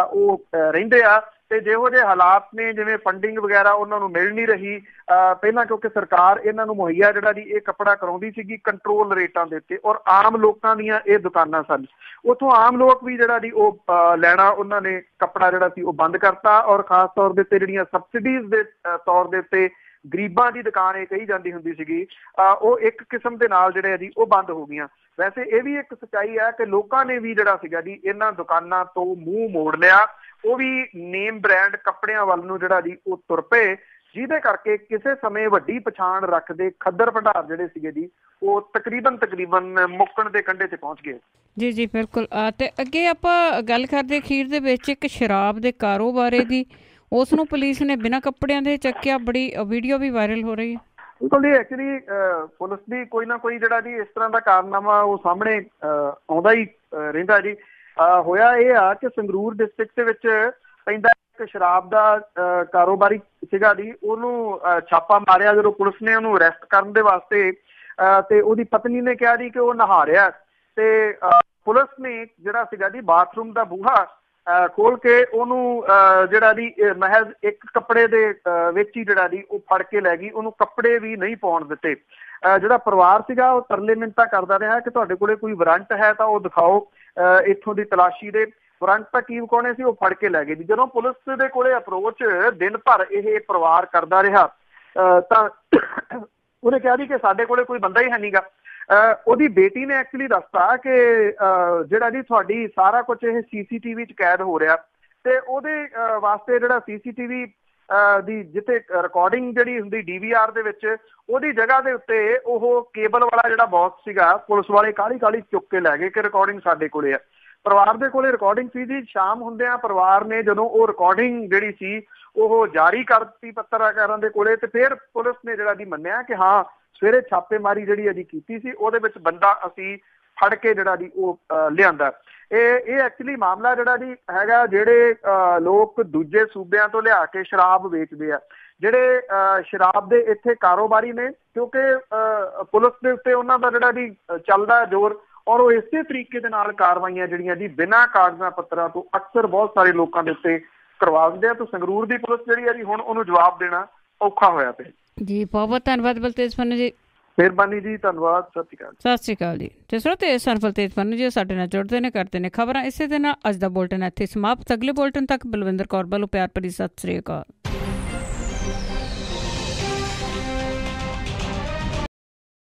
ਉਹ ਰਹਿੰਦੇ ਆ ਤੇ ਜਿਹੋ ਜਿਹੇ ਹਾਲਾਤ ਨੇ, ਜਿਵੇਂ ਫੰਡਿੰਗ ਵਗੈਰਾ ਉਹਨਾਂ ਨੂੰ ਮਿਲ ਨਹੀਂ ਰਹੀ ਪਹਿਲਾਂ, ਕਿਉਂਕਿ ਸਰਕਾਰ ਇਹਨਾਂ ਨੂੰ ਮੁਹੱਈਆ ਜਿਹੜਾ ਜੀ ਇਹ ਕੱਪੜਾ ਕਰਾਉਂਦੀ ਸੀਗੀ ਕੰਟਰੋਲ ਰੇਟਾਂ ਦੇ ਉੱਤੇ, ਔਰ ਆਮ ਲੋਕਾਂ ਦੀਆਂ ਇਹ ਦੁਕਾਨਾਂ ਸਨ। ਉੱਥੋਂ ਆਮ ਲੋਕ ਵੀ ਜਿਹੜਾ ਜੀ ਉਹ ਲੈਣਾ ਉਹਨਾਂ ਨੇ ਕੱਪੜਾ ਜਿਹੜਾ ਸੀ ਉਹ ਬੰਦ ਕਰਤਾ, ਔਰ ਖਾਸ ਤੌਰ ਦੇ ਉੱਤੇ ਜਿਹੜੀਆਂ ਸਬਸਿਡੀਜ਼ ਦੇ ਤੌਰ ਦੇ ਉੱਤੇ ਗਰੀਬਾਂ ਦੀ ਦੁਕਾਨ ਇਹ ਕਹੀ ਜਾਂਦੀ ਹੁੰਦੀ ਸੀਗੀ ਉਹ ਇੱਕ ਕਿਸਮ ਦੇ ਨਾਲ ਜਿਹੜੇ ਜੀ ਉਹ ਬੰਦ ਹੋ ਗਈਆਂ। ਵੈਸੇ ਇਹ ਵੀ ਇੱਕ ਸੱਚਾਈ ਹੈ ਕਿ ਲੋਕਾਂ ਨੇ ਵੀ ਜਿਹੜਾ ਸੀਗਾ ਜੀ ਇਹਨਾਂ ਦੁਕਾਨਾਂ ਤੋਂ ਮੂੰਹ ਮੋੜ ਲਿਆ, ਉਹ ਵੀ ਨੇਮ ਬ੍ਰਾਂਡ ਕੱਪੜਿਆਂ ਵੱਲ ਨੂੰ ਜਿਹੜਾ ਜੀ ਉਹ ਤੁਰ ਪਏ, ਜਿਹਦੇ ਕਰਕੇ ਕਿਸੇ ਸਮੇਂ ਵੱਡੀ ਪਛਾਣ ਰੱਖਦੇ ਖੱਦਰ ਭੰਡਾਰ ਜਿਹੜੇ ਸੀਗੇ ਜੀ ਉਹ ਤਕਰੀਬਨ ਮੁੱਕਣ ਦੇ ਕੰਢੇ ਤੇ ਪਹੁੰਚ ਗਏ। ਜੀ ਬਿਲਕੁਲ। ਤੇ ਅੱਗੇ ਆਪਾਂ ਗੱਲ ਕਰਦੇ ਅਖੀਰ ਦੇ ਵਿੱਚ ਇੱਕ ਸ਼ਰਾਬ ਦੇ ਕਾਰੋਬਾਰੇ ਦੀ, ਉਸ ਨੂੰ ਪੁਲਿਸ ਨੇ ਬਿਨਾਂ ਕੱਪੜਿਆਂ ਦੇ ਚੱਕਿਆ, ਬੜੀ ਵੀਡੀਓ ਵੀ ਵਾਇਰਲ ਹੋ ਰਹੀ ਹੈ। ਬਿਲਕੁਲ ਜੀ, ਐਕਚੁਅਲੀ ਪੁਲਿਸ ਦੀ ਕੋਈ ਨਾ ਕੋਈ ਜਿਹੜਾ ਜੀ ਇਸ ਤਰ੍ਹਾਂ ਦਾ ਕਾਰਨਾਮਾ ਉਹ ਸਾਹਮਣੇ ਆਉਂਦਾ ਹੀ ਰਹਿੰਦਾ ਜੀ। ਹੋਇਆ ਇਹ ਆ ਕਿ ਸੰਗਰੂਰ ਡਿਸਟ੍ਰਿਕਟ ਦੇ ਵਿੱਚ ਪੈਂਦਾ ਇੱਕ ਸ਼ਰਾਬ ਦਾ ਕਾਰੋਬਾਰੀ ਸੀਗਾ ਜੀ, ਉਹਨੂੰ ਛਾਪਾ ਮਾਰਿਆ ਜਦੋਂ ਪੁਲਿਸ ਨੇ ਉਹਨੂੰ ਅਰੈਸਟ ਕਰਨ ਦੇ ਵਾਸਤੇ, ਤੇ ਉਹਦੀ ਪਤਨੀ ਨੇ ਕਿਹਾ ਜੀ ਕਿ ਉਹ ਨਹਾ ਰਿਹਾ ਤੇ ਪੁਲਿਸ ਨੇ ਜਿਹੜਾ ਸੀਗਾ ਜੀ ਬਾਥਰੂਮ ਦਾ ਬੂਹਾ ਖੋਲ ਕੇ ਉਹਨੂੰ ਜਿਹੜਾ ਜੀ ਮਹਿਜ਼ ਇੱਕ ਕੱਪੜੇ ਦੇ ਵਿੱਚ ਹੀ ਜਿਹੜਾ ਜੀ ਉਹ ਫੜ ਕੇ ਲੈ ਗਈ। ਉਹਨੂੰ ਕੱਪੜੇ ਵੀ ਨਹੀਂ ਪਾਉਣ ਦਿੱਤੇ। ਜਿਹੜਾ ਪਰਿਵਾਰ ਸੀਗਾ ਉਹ ਤਰਲੇ ਮਿੰਨਤਾਂ ਕਰਦਾ ਰਿਹਾ ਕਿ ਤੁਹਾਡੇ ਕੋਲੇ ਕੋਈ ਵਾਰੰਟ ਹੈ ਤਾਂ ਉਹ ਦਿਖਾਓ ਇੱਥੋਂ ਦੀ ਤਲਾਸ਼ੀ ਦੇ। ਵਾਰੰਟ ਤਾਂ ਕੀ ਵਿਖਾਉਣੇ ਸੀ, ਉਹ ਫੜ ਕੇ ਲੈ ਗਏ ਜੀ। ਜਦੋਂ ਪੁਲਿਸ ਦੇ ਕੋਲੇ ਅਪਰੋਚ ਦਿਨ ਭਰ ਇਹ ਪਰਿਵਾਰ ਕਰਦਾ ਰਿਹਾ ਤਾਂ ਉਹਨੇ ਕਿਹਾ ਜੀ ਕਿ ਸਾਡੇ ਕੋਲੇ ਕੋਈ ਬੰਦਾ ਹੀ ਹੈ ਨੀਗਾ। ਉਹਦੀ ਬੇਟੀ ਨੇ ਐਕਚੁਅਲੀ ਦੱਸਤਾ ਕਿ ਜਿਹੜਾ ਜੀ ਤੁਹਾਡੀ ਸਾਰਾ ਕੁਝ ਇਹ CCTV 'ਚ ਕੈਦ ਹੋ ਰਿਹਾ, ਤੇ ਉਹਦੇ ਵਾਸਤੇ ਜਿਹੜਾ CCTV ਦੀ ਜਿੱਥੇ ਰਿਕਾਰਡਿੰਗ ਜਿਹੜੀ ਹੁੰਦੀ DVR ਦੇ ਵਿੱਚ, ਉਹਦੀ ਜਗ੍ਹਾ ਦੇ ਉੱਤੇ ਉਹ ਕੇਬਲ ਵਾਲਾ ਜਿਹੜਾ ਬਾਕਸ ਸੀਗਾ ਪੁਲਿਸ ਵਾਲੇ ਕਾਹਲੀ ਚੁੱਕ ਕੇ ਲੈ ਗਏ ਕਿ ਰਿਕਾਰਡਿੰਗ ਸਾਡੇ ਕੋਲੇ ਆ। ਪਰਿਵਾਰ ਦੇ ਕੋਲੇ ਰਿਕਾਰਡਿੰਗ ਸੀ ਜੀ। ਸ਼ਾਮ ਹੁੰਦਿਆਂ ਪਰਿਵਾਰ ਨੇ ਜਦੋਂ ਉਹ ਰਿਕਾਰਡਿੰਗ ਜਿਹੜੀ ਸੀ ਉਹ ਜਾਰੀ ਕਰ ਦਿੱਤੀ ਪੱਤਰਕਾਰਾਂ ਦੇ ਕੋਲੇ, ਤੇ ਫਿਰ ਪੁਲਿਸ ਨੇ ਜਿਹੜਾ ਜੀ ਮੰਨਿਆ ਕਿ ਹਾਂ ਸਵੇਰੇ ਛਾਪੇਮਾਰੀ ਜਿਹੜੀ ਅਜੀ ਕੀਤੀ ਸੀ ਉਹਦੇ ਵਿੱਚ ਬੰਦਾ ਅਸੀਂ ਫੜ ਕੇ ਜਿਹੜਾ ਜੀ ਉਹ ਲਿਆਂਦਾ। ਇਹ ਐਕਚੁਅਲੀ ਮਾਮਲਾ ਜਿਹੜਾ ਜੀ ਹੈਗਾ, ਜਿਹੜੇ ਲੋਕ ਦੂਜੇ ਸੂਬਿਆਂ ਤੋਂ ਲਿਆ ਕੇ ਸ਼ਰਾਬ ਵੇਚਦੇ ਆ, ਜਿਹੜੇ ਸ਼ਰਾਬ ਦੇ ਇੱਥੇ ਕਾਰੋਬਾਰੀ ਨੇ, ਕਿਉਂਕਿ ਪੁਲਿਸ ਦੇ ਉੱਤੇ ਉਹਨਾਂ ਦਾ ਜਿਹੜਾ ਜੀ ਚੱਲਦਾ ਜ਼ੋਰ, ਔਰ ਉਹ ਇਸੇ ਤਰੀਕੇ ਦੇ ਨਾਲ ਕਾਰਵਾਈਆਂ ਜਿਹੜੀਆਂ ਜੀ ਬਿਨਾਂ ਕਾਗਜ਼ਾਂ ਪੱਤਰਾਂ ਤੋਂ ਅਕਸਰ ਬਹੁਤ ਸਾਰੇ ਲੋਕਾਂ ਦੇ ਉੱਤੇ ਕਰਵਾ ਦਿੰਦੇ ਆ। ਤਾਂ ਸੰਗਰੂਰ ਦੀ ਪੁਲਿਸ ਜਿਹੜੀ ਆ ਜੀ ਹੁਣ ਉਹਨੂੰ ਜਵਾਬ ਦੇਣਾ ਔਖਾ ਹੋਇਆ ਪਿਆ ਜੀ। ਬਹੁਤ ਧੰਨਵਾਦ ਬਲਤੇਜ ਪੰਨੂ ਜੀ। ਮਿਹਰਬਾਨੀ ਜੀ, ਧੰਨਵਾਦ। ਸਤਿ ਸ਼੍ਰੀ ਅਕਾਲ ਜੀ। ਤੇ ਸਰੋਤੇ ਬਲਤੇਜ ਪੰਨੂ ਜੀ ਸਾਡੇ ਨਾਲ ਜੁੜਦੇ ਨੇ, ਕਰਦੇ ਨੇ ਖਬਰਾਂ। ਇਸੇ ਦੇ ਨਾਲ ਅੱਜ ਦਾ ਬੁਲਟਨ ਇੱਥੇ ਸਮਾਪਤ। ਅਗਲੇ ਬੁਲਟਨ ਤੱਕ ਬਲਵਿੰਦਰ ਕੌਰ ਵੱਲੋਂ ਪਿਆਰ ਭਰੀ ਸਤਿ ਸ਼੍ਰੀ ਅਕਾਲ।